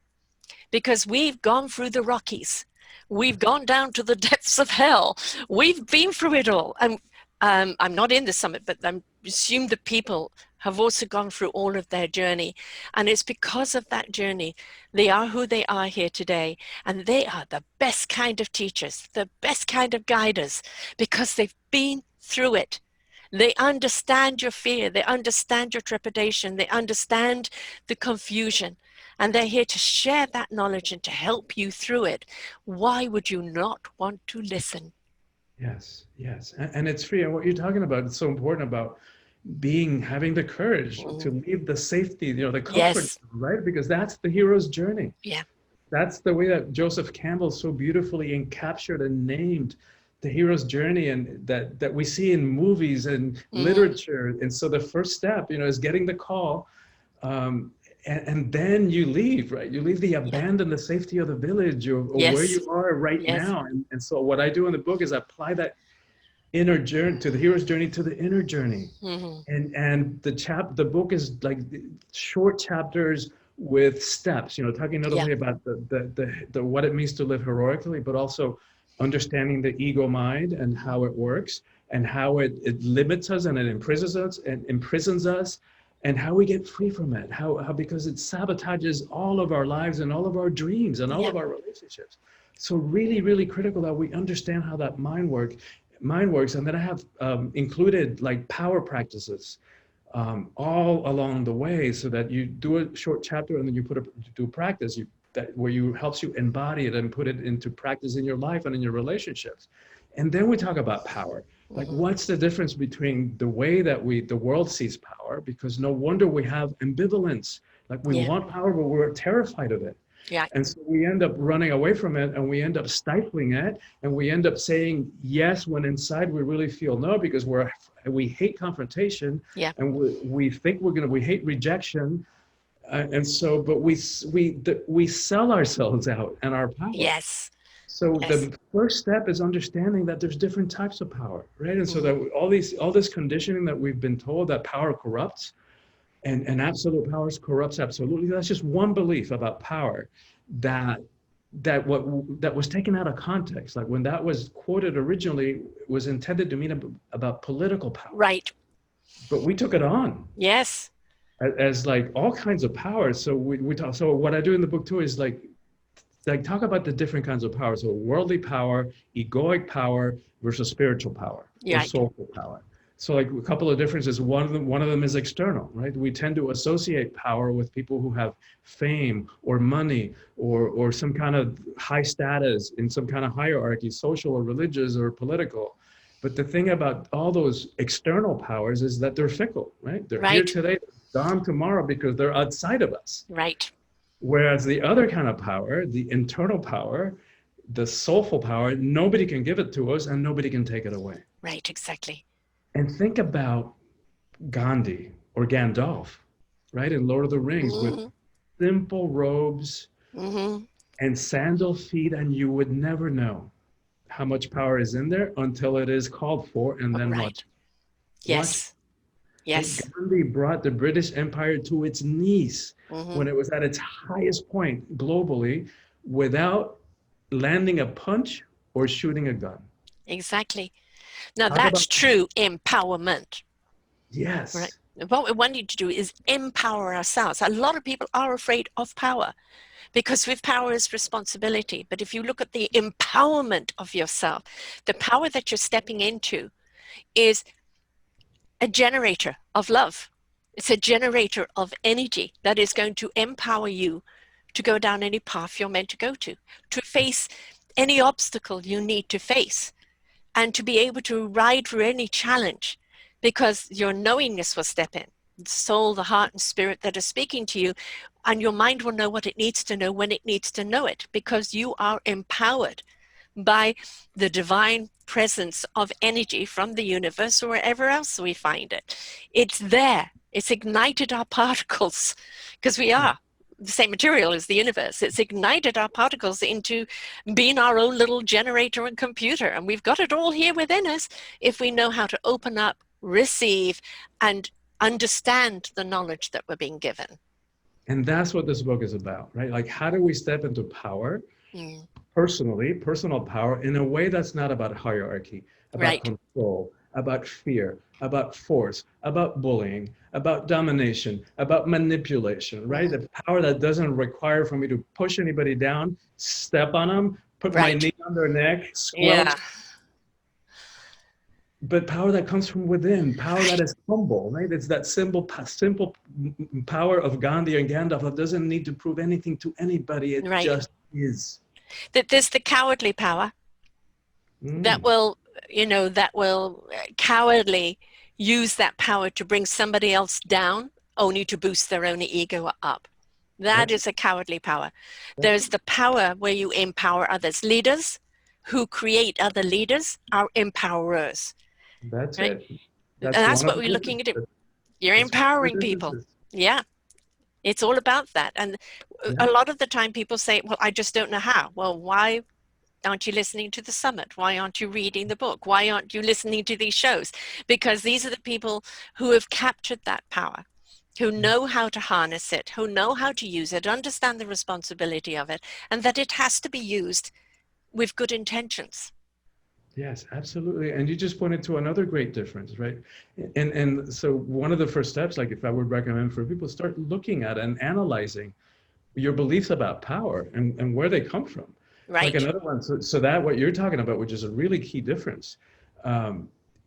Because we've gone through the Rockies. We've gone down to the depths of hell. We've been through it all. And I'm not in the summit, but I assume the people have also gone through all of their journey. And it's because of that journey, they are who they are here today. And they are the best kind of teachers, the best kind of guiders, because they've been through it. They understand your fear. They understand your trepidation. They understand the confusion. And they're here to share that knowledge and to help you through it. Why would you not want to listen? Yes. And it's free. And what you're talking about, it's so important about having the courage to leave the safety, the comfort, Yes. right? Because that's the hero's journey. Yeah. That's the way that Joseph Campbell so beautifully encaptured and named the hero's journey, and that we see in movies and literature. And so the first step, is getting the call. And then you leave, right? You leave the abandon, the safety of the village or where you are right now. And so what I do in the book is I apply that inner journey to the hero's journey to the inner journey. And the book is like short chapters with steps, talking not only about the what it means to live heroically, but also understanding the ego mind and how it works and how it limits us and it imprisons us. And how we get free from it, how because it sabotages all of our lives and all of our dreams and all of our relationships. So really, really critical that we understand how that mind works. And then I have included like power practices all along the way, so that you do a short chapter and then you do practice where you helps you embody it and put it into practice in your life and in your relationships. And then we talk about power. Like, what's the difference between the way that the world sees power? Because no wonder we have ambivalence. Like, we want power, but we're terrified of it. Yeah. And so we end up running away from it, and we end up stifling it, and we end up saying yes when inside we really feel no, because we hate confrontation, and we think we hate rejection, and so but we sell ourselves out and our power. Yes. So the first step is understanding that there's different types of power, right? And so that all this conditioning that we've been told that power corrupts, and absolute power corrupts absolutely. That's just one belief about power that was taken out of context. Like when that was quoted originally, was intended to mean about political power. Right. But we took it on. Yes. As like all kinds of power. So we talk. So what I do in the book too is like talk about the different kinds of power. So worldly power, egoic power versus spiritual power, or soulful power. So like a couple of differences. One of them is external, right? We tend to associate power with people who have fame or money or some kind of high status in some kind of hierarchy, social or religious or political. But the thing about all those external powers is that they're fickle, right? They're here today, gone tomorrow, because they're outside of us. Right. Whereas the other kind of power, the internal power, the soulful power, nobody can give it to us and nobody can take it away. Right, exactly. And think about Gandhi or Gandalf, right? In Lord of the Rings with simple robes and sandal feet, and you would never know how much power is in there until it is called for, and then Right. watch. Yes. Yes. Gandhi brought the British Empire to its knees when it was at its highest point globally without landing a punch or shooting a gun. Exactly. Now Talk that's about true empowerment. yes. Right. What we want need to do is empower ourselves. A lot of people are afraid of power because with power is responsibility. But if you look at the empowerment of yourself, the power that you're stepping into is a generator of love. It's a generator of energy that is going to empower you to go down any path you're meant to go to face any obstacle you need to face, and to be able to ride through any challenge, because your knowingness will step in. The soul, the heart, and spirit that are speaking to you, and your mind will know what it needs to know when it needs to know it, because you are empowered by the divine presence of energy from the universe or wherever else we find it. It's there. It's ignited our particles, because we are the same material as the universe. It's ignited our particles into being our own little generator and computer. And we've got it all here within us if we know how to open up, receive, and understand the knowledge that we're being given. And that's what this book is about, right? Like, how do we step into power personally, personal power, in a way that's not about hierarchy, about control, about fear, about force, about bullying, about domination, about manipulation, right? The power that doesn't require for me to push anybody down, step on them, put my knee on their neck, squelch. But power that comes from within, power that is humble, right? It's that simple power of Gandhi and Gandalf that doesn't need to prove anything to anybody. It just is. That there's the cowardly power that will, that will cowardly use that power to bring somebody else down, only to boost their own ego up. That is a cowardly power. There's the power where you empower others. Leaders who create other leaders are empowerers. That's it. That's what we're looking at. You're empowering people. Yeah. It's all about that. And a lot of the time people say, well, I just don't know how. Well, why aren't you listening to the summit? Why aren't you reading the book? Why aren't you listening to these shows? Because these are the people who have captured that power, who know how to harness it, who know how to use it, understand the responsibility of it, and that it has to be used with good intentions. Yes, absolutely. And you just pointed to another great difference, right? And so one of the first steps, like if I would recommend for people, start looking at and analyzing your beliefs about power and where they come from. Like another one, so that what you're talking about, which is a really key difference,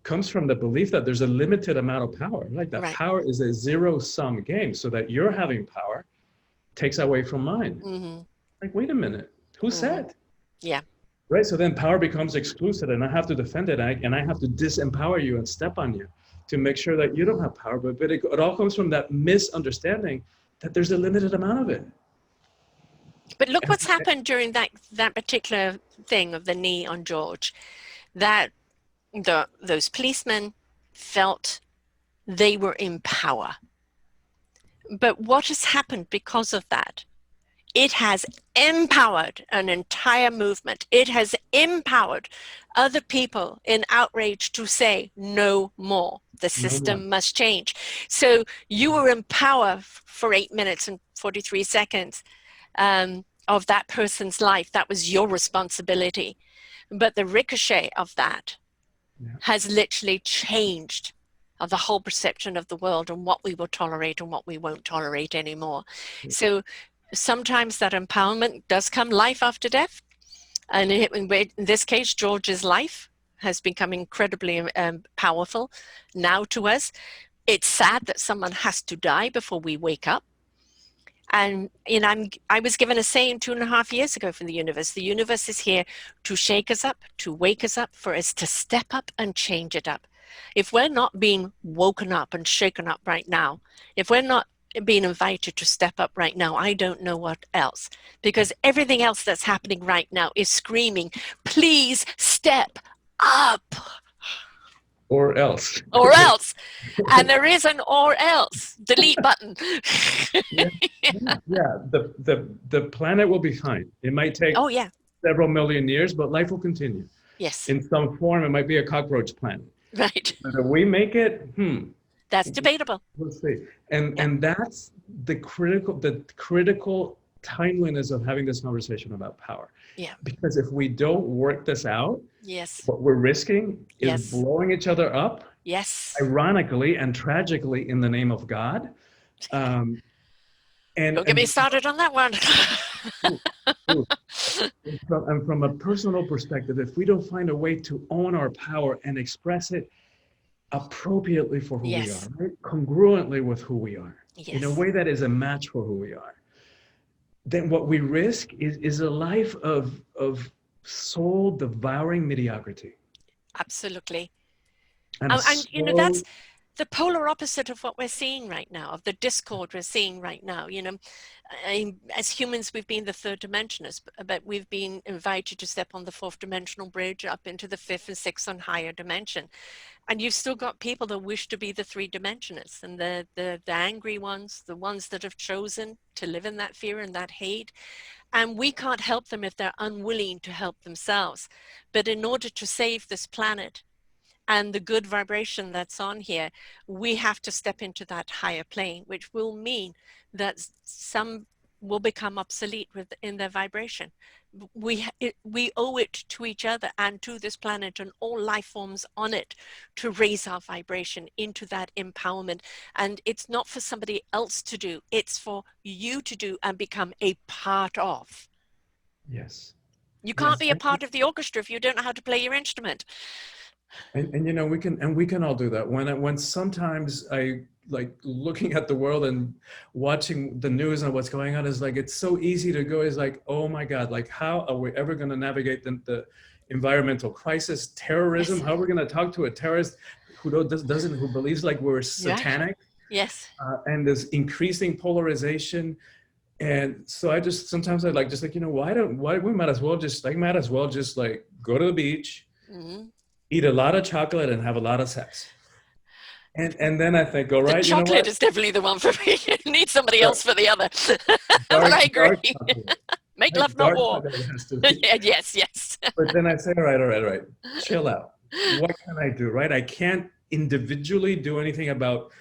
comes from the belief that there's a limited amount of power. Like that power is a zero-sum game, so that you're having power takes away from mine. Like, wait a minute, who said? Yeah. Right, so then power becomes exclusive, and I have to defend it, and I have to disempower you and step on you to make sure that you don't have power. But it all comes from that misunderstanding that there's a limited amount of it. But look what's happened during that particular thing of the knee on George, that those policemen felt they were in power. But what has happened because of that? It has empowered an entire movement. It has empowered other people in outrage to say no more. The system must change. So you were in power for 8 minutes and 43 seconds of that person's life. That was your responsibility. But the ricochet of that has literally changed of the whole perception of the world and what we will tolerate and what we won't tolerate anymore. So sometimes that empowerment does come life after death. And in this case, George's life has become incredibly powerful now to us. It's sad that someone has to die before we wake up. And I was given a saying 2.5 years ago from the universe. The universe is here to shake us up, to wake us up, for us to step up and change it up. If we're not being woken up and shaken up right now, if we're not being invited to step up right now, I don't know what else, because everything else that's happening right now is screaming, please step up. Or else. Or else. And there is an or else. Delete button. Yeah, yeah. The planet will be fine. It might take Oh, yeah. several million years, but life will continue. Yes. In some form, it might be a cockroach planet. Right. Whether we make it, That's debatable. we'll see. And Yeah. and that's the critical timeliness of having this conversation about power. Yeah. Because if we don't work this out, Yes. what we're risking is Yes. blowing each other up, Yes. ironically and tragically, in the name of God. And Don't get me started on that one. and from a personal perspective, if we don't find a way to own our power and express it appropriately for who we are, right? Congruently with who we are, in a way that is a match for who we are, then what we risk is a life of soul devouring mediocrity. Absolutely. And you know, that's the polar opposite of what we're seeing right now, of the discord we're seeing right now. You know, as humans, we've been the third dimensionists, but we've been invited to step on the fourth dimensional bridge up into the fifth and sixth and higher dimension. And you've still got people that wish to be the three dimensionists, and the angry ones, the ones that have chosen to live in that fear and that hate. And we can't help them if they're unwilling to help themselves. But in order to save this planet and the good vibration that's on here, we have to step into that higher plane, which will mean that some will become obsolete in their vibration. We owe it to each other and to this planet and all life forms on it to raise our vibration into that empowerment. And it's not for somebody else to do, it's for you to do and become a part of. Yes. You can't be a part of the orchestra if you don't know how to play your instrument. And you know, we can all do that. When sometimes I like looking at the world and watching the news and what's going on, is like, it's so easy to go, is like, oh my God, like how are we ever going to navigate the environmental crisis, terrorism? How are we going to talk to a terrorist who who believes like we're satanic? Yes. And there's increasing polarization. And so I just, sometimes I like, you know, why we might as well just like go to the beach, eat a lot of chocolate and have a lot of sex. And then I think, all right, the chocolate is definitely the one for me. You need somebody else for the other. But I agree. Make love, not war. Yes. But then I say, all right, chill out. What can I do, right? I can't individually do anything about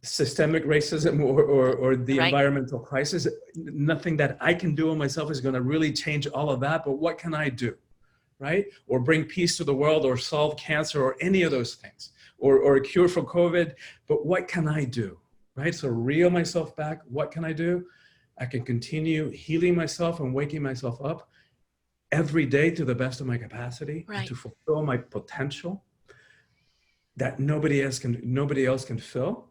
systemic racism or the environmental crisis. Nothing that I can do on myself is going to really change all of that. But what can I do, right? Or bring peace to the world, or solve cancer, or any of those things, or a cure for COVID. But what can I do, right? So reel myself back. What can I do? I can continue healing myself and waking myself up every day to the best of my capacity, to fulfill my potential that nobody else can fill.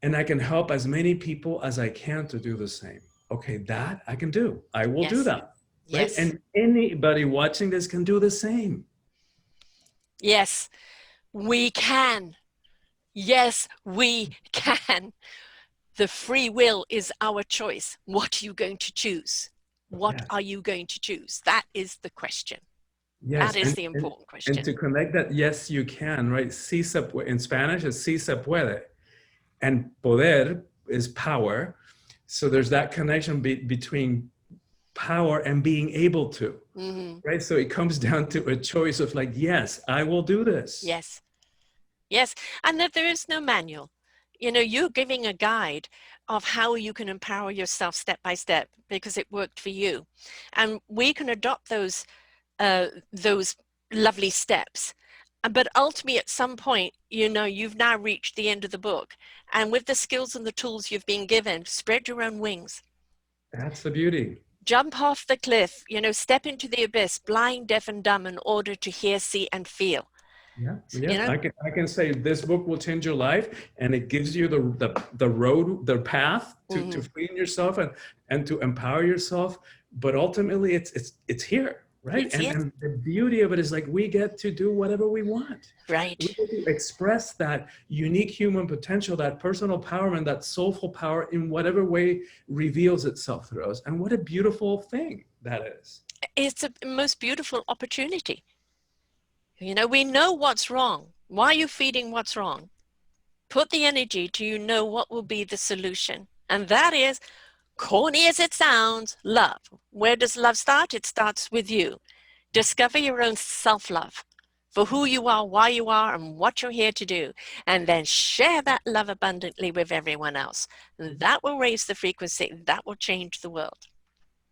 And I can help as many people as I can to do the same. Okay, that I can do. I will do that. Right? Yes. And anybody watching this can do the same. Yes, we can. Yes, we can. The free will is our choice. What are you going to choose? What are you going to choose? That is the question. Yes. That is the important question. And to connect that, yes, you can, right? Sí se puede. In Spanish, it's sí se puede. And poder is power. So there's that connection between power and being able to, right? So it comes down to a choice of like, yes, I will do this. Yes. And that there is no manual. You know, you're giving a guide of how you can empower yourself step by step because it worked for you. And we can adopt those lovely steps. But ultimately, at some point, you know, you've now reached the end of the book. And with the skills and the tools you've been given, spread your own wings. That's the beauty. Jump off the cliff, you know, step into the abyss, blind, deaf, and dumb, in order to hear, see, and feel. Yeah. You know? I can say this book will change your life, and it gives you the road, the path to freeing yourself and to empower yourself. But ultimately, it's here. right? Yes, yes. And the beauty of it is like we get to do whatever we want. Right. We get to express that unique human potential, that personal empowerment, that soulful power in whatever way reveals itself through us. And what a beautiful thing that is. It's a most beautiful opportunity. You know, we know what's wrong. Why are you feeding what's wrong? Put the energy to you know what will be the solution. And that is, corny as it sounds, love. Where does love start? It starts with you. Discover your own self-love for who you are, why you are, and what you're here to do. And then share that love abundantly with everyone else. That will raise the frequency. That will change the world.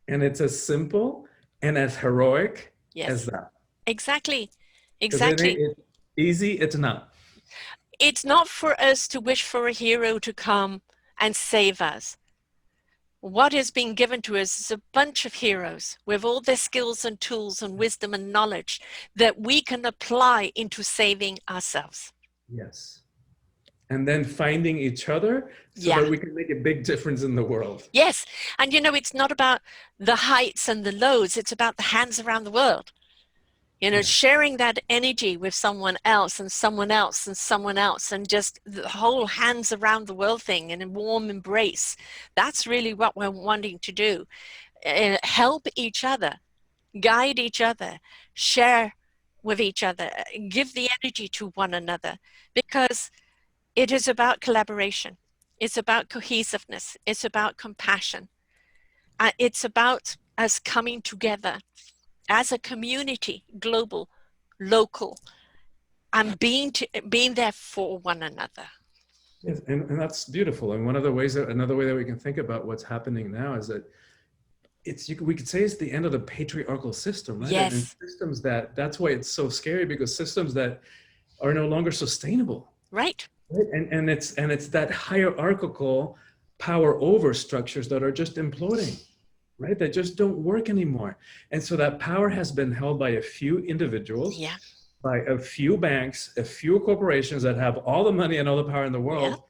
And it's as simple and as heroic as Yes, that. exactly. Because it Exactly. ain't easy, it's not. It's not for us to wish for a hero to come and save us. What is being given to us is a bunch of heroes with all their skills and tools and wisdom and knowledge that we can apply into saving ourselves. Yes. And then finding each other so Yeah. that we can make a big difference in the world. Yes. And you know, it's not about the heights and the lows. It's about the hands around the world. You know, Yeah. sharing that energy with someone else and someone else and someone else, and just the whole hands around the world thing and a warm embrace. That's really what we're wanting to do. Help each other, guide each other, share with each other, give the energy to one another, because it is about collaboration. It's about cohesiveness. It's about compassion. It's about us coming together as a community, global, local, and being there for one another. Yes, and that's beautiful. And one of the ways that another way that we can think about what's happening now is that we could say it's the end of the patriarchal system, right? And Yes. systems that's why it's so scary, because systems that are no longer sustainable. Right. Right? And it's that hierarchical power over structures that are just imploding, right? That just don't work anymore. And so that power has been held by a few individuals, Yeah. by a few banks, a few corporations that have all the money and all the power in the Yeah. world.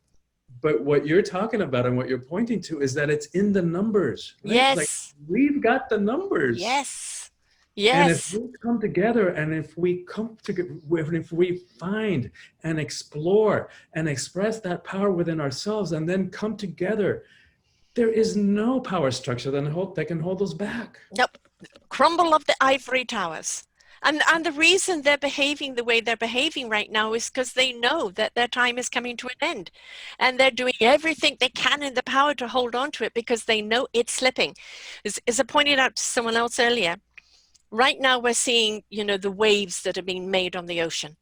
But what you're talking about and what you're pointing to is that it's in the numbers, right? Like Yes. we've got the numbers. Yes. And if Yes. we come together and if we come together, if we find and explore and express that power within ourselves and then come together, there is no power structure that can hold us back. Nope. Crumble of the ivory towers. And the reason they're behaving the way they're behaving right now is because they know that their time is coming to an end. And they're doing everything they can in the power to hold on to it because they know it's slipping. As I pointed out to someone else earlier, right now we're seeing, you know, the waves that are being made on the ocean.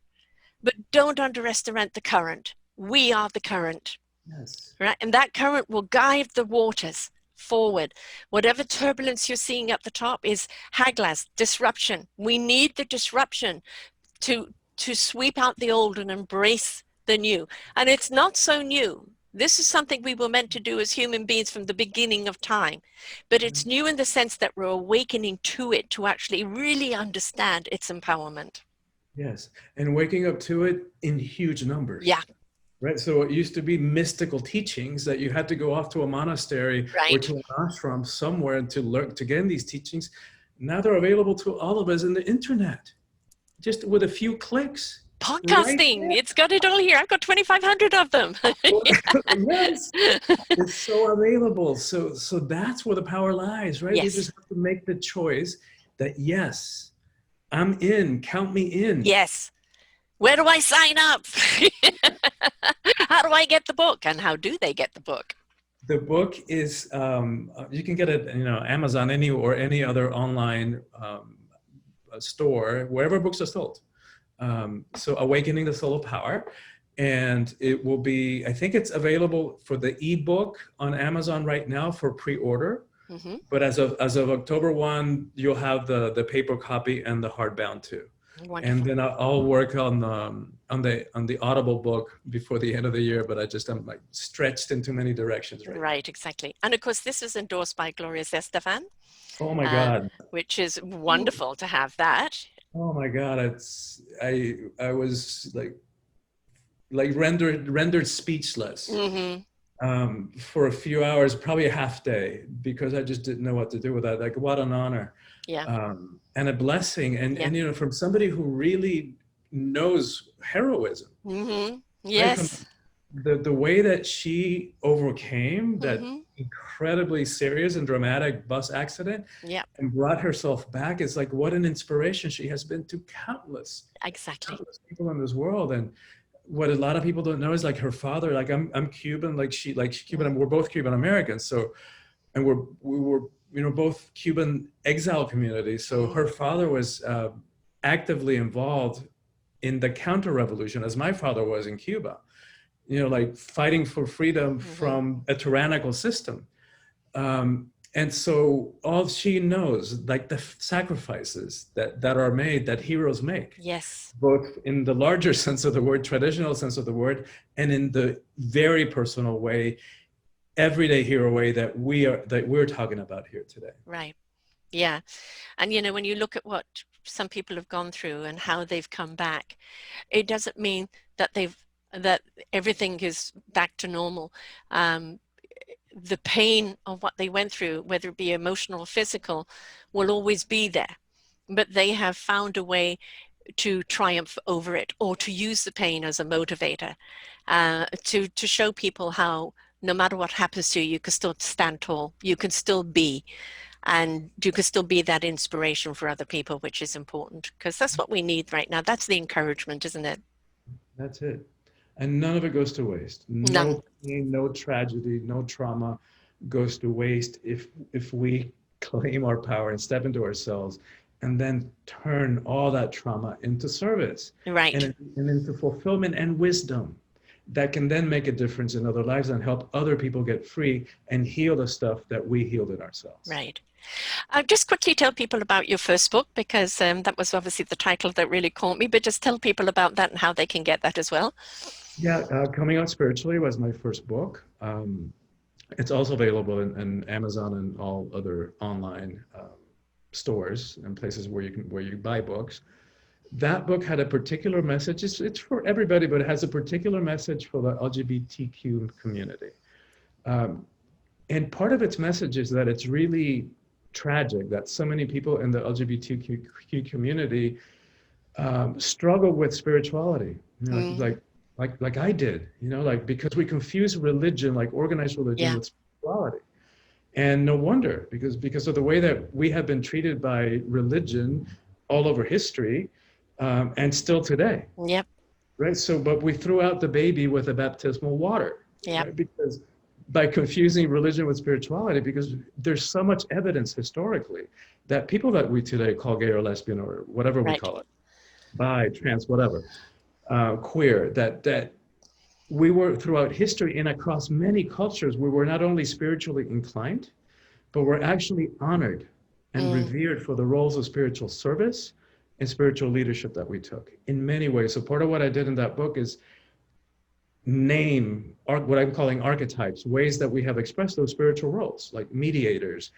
But don't underestimate the current. We are the current. Yes. Right? And that current will guide the waters forward. Whatever turbulence you're seeing at the top is haglas, disruption. We need the disruption to sweep out the old and embrace the new. And it's not so new. This is something we were meant to do as human beings from the beginning of time. But it's new in the sense that we're awakening to it to actually really understand its empowerment. Yes. And waking up to it in huge numbers. Yeah. Right. So it used to be mystical teachings that you had to go off to a monastery or Right. to an ashram somewhere to learn to gain these teachings. Now they're available to all of us in the internet, just with a few clicks. Right Podcasting, there. it's got it all here. I've got 2,500 of them. Yes, it's so available. So that's where the power lies, right? We Yes. just have to make the choice that yes, I'm in. Count me in. Yes. Where do I sign up? How do I get the book? And how do they get the book? The book is you can get it, Amazon, any other online store, wherever books are sold. So Awakening the Soul of Power. And it will be, I think it's available for the ebook on Amazon right now for pre-order. Mm-hmm. But as of October 1, you'll have the paper copy and the hardbound too. Wonderful. And then I'll work on the Audible book before the end of the year, but I'm like stretched in too many directions right, exactly. And of course, this is endorsed by Gloria Estefan. Oh my God. Which is wonderful to have that. Oh my God. I was like rendered speechless. Mm-hmm. for a few hours, probably a half day, because I just didn't know what to do with that. Like, what an honor, Yeah. and a blessing. Yeah. And, you know, from somebody who really knows heroism, Mm-hmm. right? From Yes. the way that she overcame that Mm-hmm. incredibly serious and dramatic bus accident Yeah. and brought herself back, is like, what an inspiration she has been to Exactly. countless people in this world. And what a lot of people don't know is, like, her father, like, I'm Cuban, like she's Cuban, and we're both Cuban Americans. So, and we were, you know, both Cuban exile communities. So her father was actively involved in the counter revolution, as my father was in Cuba, you know, like fighting for freedom Mm-hmm. from a tyrannical system. And so all she knows, like the sacrifices that are made, that heroes make, Yes. both in the larger sense of the word, traditional sense of the word, and in the very personal way, everyday hero way that we're talking about here today. Right. Yeah. And, you know, when you look at what some people have gone through and how they've come back, it doesn't mean that that everything is back to normal. The pain of what they went through, whether it be emotional or physical, will always be there. But they have found a way to triumph over it, or to use the pain as a motivator, to show people how no matter what happens to you, you can still stand tall, you can still be, and you can still be that inspiration for other people, which is important, because that's what we need right now. That's the encouragement, isn't it? That's it. And none of it goes to waste. None. No pain, no tragedy, no trauma goes to waste if we claim our power and step into ourselves, and then turn all that trauma into service, Right. and into fulfillment and wisdom that can then make a difference in other lives and help other people get free and heal the stuff that we healed in ourselves. Right. Just quickly tell people about your first book, because that was obviously the title that really caught me, but just tell people about that and how they can get that as well. Yeah, Coming Out Spiritually was my first book. It's also available in Amazon and all other online stores and places where you buy books. That book had a particular message. It's for everybody, but it has a particular message for the LGBTQ community. And part of its message is that it's really tragic that so many people in the LGBTQ community struggle with spirituality. You know, like I did, you know, like, because we confuse religion, like organized religion, Yeah. with spirituality. And no wonder, because of the way that we have been treated by religion all over history, and still today. Yep. Right. So, but we threw out the baby with the baptismal water, Yep. right? Because by confusing religion with spirituality, because there's so much evidence historically that people that we today call gay or lesbian or whatever we Right. call it, bi, trans, whatever, queer, that we were throughout history and across many cultures, we were not only spiritually inclined, but we're actually honored and revered for the roles of spiritual service and spiritual leadership that we took in many ways. So part of what I did in that book is name what I'm calling archetypes, ways that we have expressed those spiritual roles, like mediators,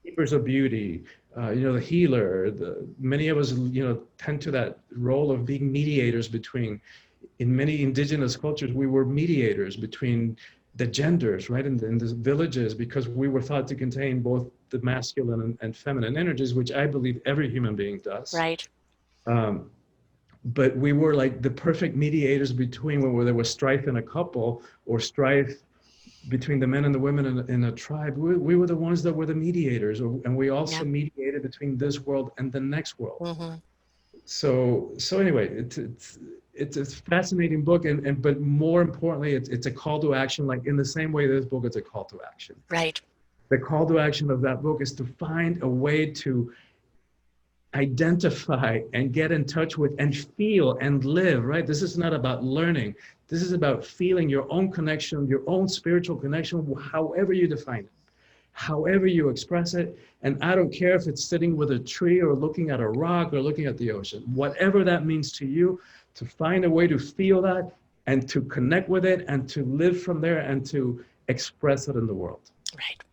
keepers of beauty, you know, the healer. Many of us, you know, tend to that role of being mediators between. In many indigenous cultures, we were mediators between the genders, right, in the villages, because we were thought to contain both the masculine and feminine energies, which I believe every human being does. Right. But we were like the perfect mediators between when there was strife in a couple or strife between the men and the women in a tribe. We were the ones that were the mediators, and we also mediated between this world and the next world. So anyway, it's a fascinating book, and but more importantly, it's a call to action. Like in the same way this book is a call to action. Right. The call to action of that book is to find a way to identify and get in touch with and feel and live, right? This is not about learning. This is about feeling your own connection, your own spiritual connection, however you define it, however you express it. And I don't care if it's sitting with a tree or looking at a rock or looking at the ocean, whatever that means to you, to find a way to feel that and to connect with it and to live from there and to express it in the world. Right.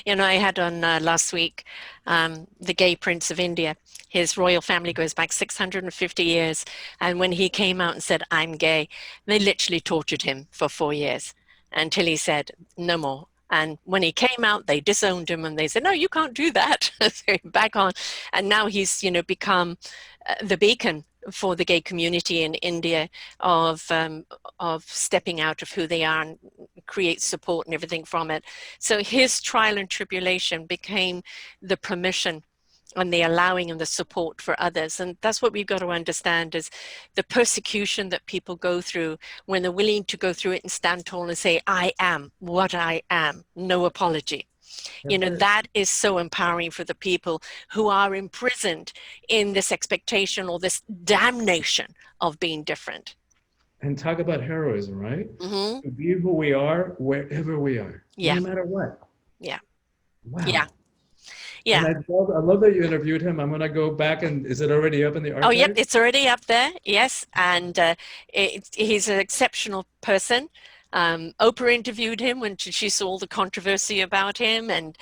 You know, I had on last week the gay Prince of India. His royal family goes back 650 years. And when he came out and said, "I'm gay," they literally tortured him for 4 years. until he said, no more. And when he came out, they disowned him and they said, no, you can't do that. So back on. And now he's, become the beacon for the gay community in India of stepping out of who they are and create support and everything from it. So his trial and tribulation became the permission and the allowing and the support for others. And that's what we've got to understand, is the persecution that people go through when they're willing to go through it and stand tall and say, I am what I am, no apology. That is so empowering for the people who are imprisoned in this expectation or this damnation of being different. And talk about heroism, right? Mm-hmm. To be who we are, wherever we are, no matter what. Yeah. Wow. Yeah. Yeah. And I love that you interviewed him. I'm going to go back, and is it already up in the archive? Oh, yep, it's already up there. Yes. And he's an exceptional person. Oprah interviewed him when she saw all the controversy about him, and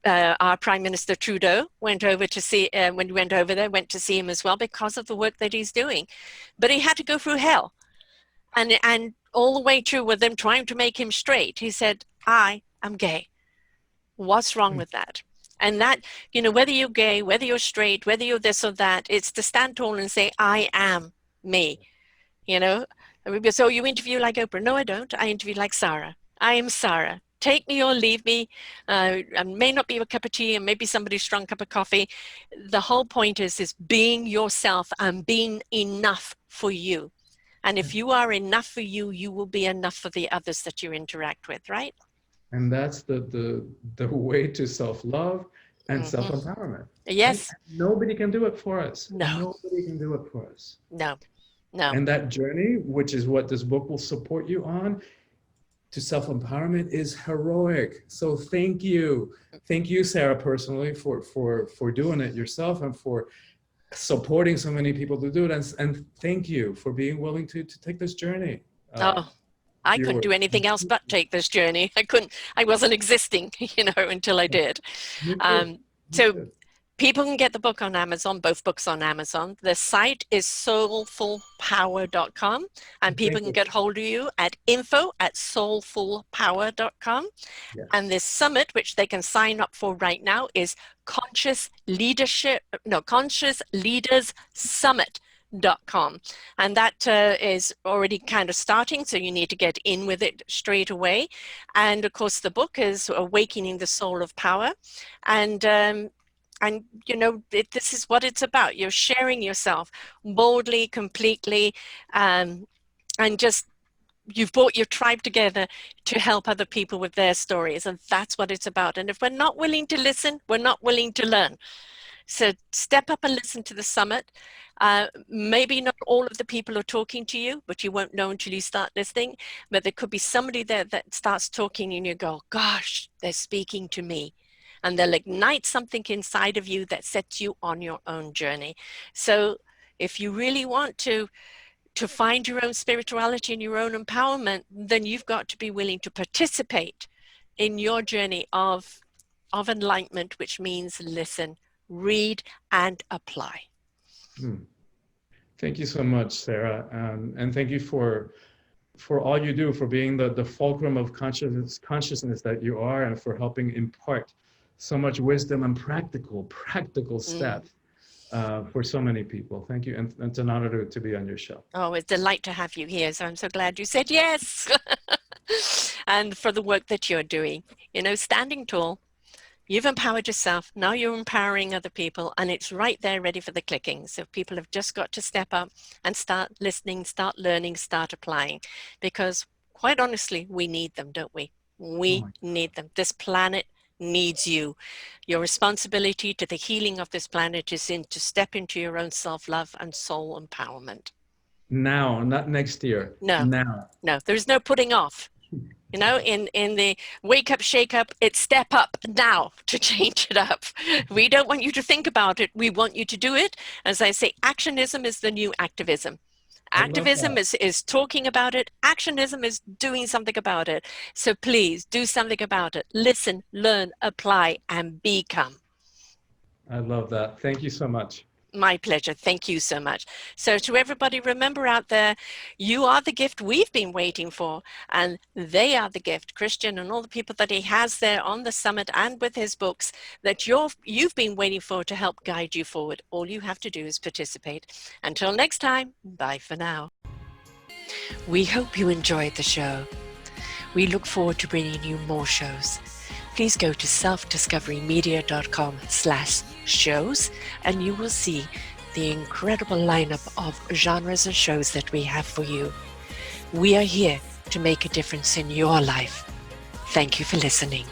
our Prime Minister Trudeau went over to see, when he went over there, went to see him as well because of the work that he's doing. But he had to go through hell. And all the way through with them trying to make him straight, he said, I am gay. What's wrong with that? And that, whether you're gay, whether you're straight, whether you're this or that, it's to stand tall and say, I am me, So you interview like Oprah? No, I don't. I interview like Sara. I am Sara. Take me or leave me. I may not be a cup of tea and maybe somebody's strong cup of coffee. The whole point is being yourself and being enough for you. And if you are enough for you, you will be enough for the others that you interact with, right? And that's the way to self-love and self-empowerment. Yes. Right? Nobody can do it for us. No. Nobody can do it for us. No. And that journey, which is what this book will support you on, to self-empowerment, is heroic. So thank you. Thank you, Sara, personally, for doing it yourself and for supporting so many people to do it. And thank you for being willing to take this journey. I couldn't do anything else but take this journey. I wasn't existing, until I did. So people can get the book on Amazon, both books on Amazon. The site is soulfulpower.com, and people can get hold of you at info@soulfulpower.com. Yes. And this summit, which they can sign up for right now, is Conscious Leaders Summit.com, and that is already kind of starting, so you need to get in with it straight away. And of course the book is Awakening the Soul of Power, and this is what it's about. You're sharing yourself boldly, completely, and just you've brought your tribe together to help other people with their stories, and that's what it's about. And if we're not willing to listen, we're not willing to learn. So step up and listen to the summit. Maybe not all of the people are talking to you, but you won't know until you start listening. But there could be somebody there that starts talking and you go, gosh, they're speaking to me. And they'll ignite something inside of you that sets you on your own journey. So if you really want to find your own spirituality and your own empowerment, then you've got to be willing to participate in your journey of enlightenment, which means listen, read, and apply. Thank you so much, Sara, and thank you for all you do, for being the fulcrum of consciousness that you are, and for helping impart so much wisdom and practical steps for so many people. Thank you, and it's an honor to be on your show. Oh, it's a delight to have you here, so I'm so glad you said yes. And for the work that you're doing, standing tall. You've empowered yourself, now you're empowering other people, and it's right there ready for the clicking. So people have just got to step up and start listening, start learning, start applying, because quite honestly, we need them, don't we? We need them. This planet needs you. Your responsibility to the healing of this planet is to step into your own self-love and soul empowerment. Now, not next year. No, now. No, there's no putting off. In the wake up, shake up, it's step up now to change it up. We don't want you to think about it. We want you to do it. As I say, actionism is the new activism. Activism is talking about it. Actionism is doing something about it. So please do something about it. Listen, learn, apply, and become. I love that. Thank you so much. My pleasure. Thank you so much. So to everybody, remember out there, you are the gift we've been waiting for, and they are the gift, Christian and all the people that he has there on the summit and with his books that you've been waiting for to help guide you forward. All you have to do is participate. Until next time, bye for now. We hope you enjoyed the show. We look forward to bringing you more shows. Please go to selfdiscoverymedia.com/shows and you will see the incredible lineup of genres and shows that we have for you. We are here to make a difference in your life. Thank you for listening.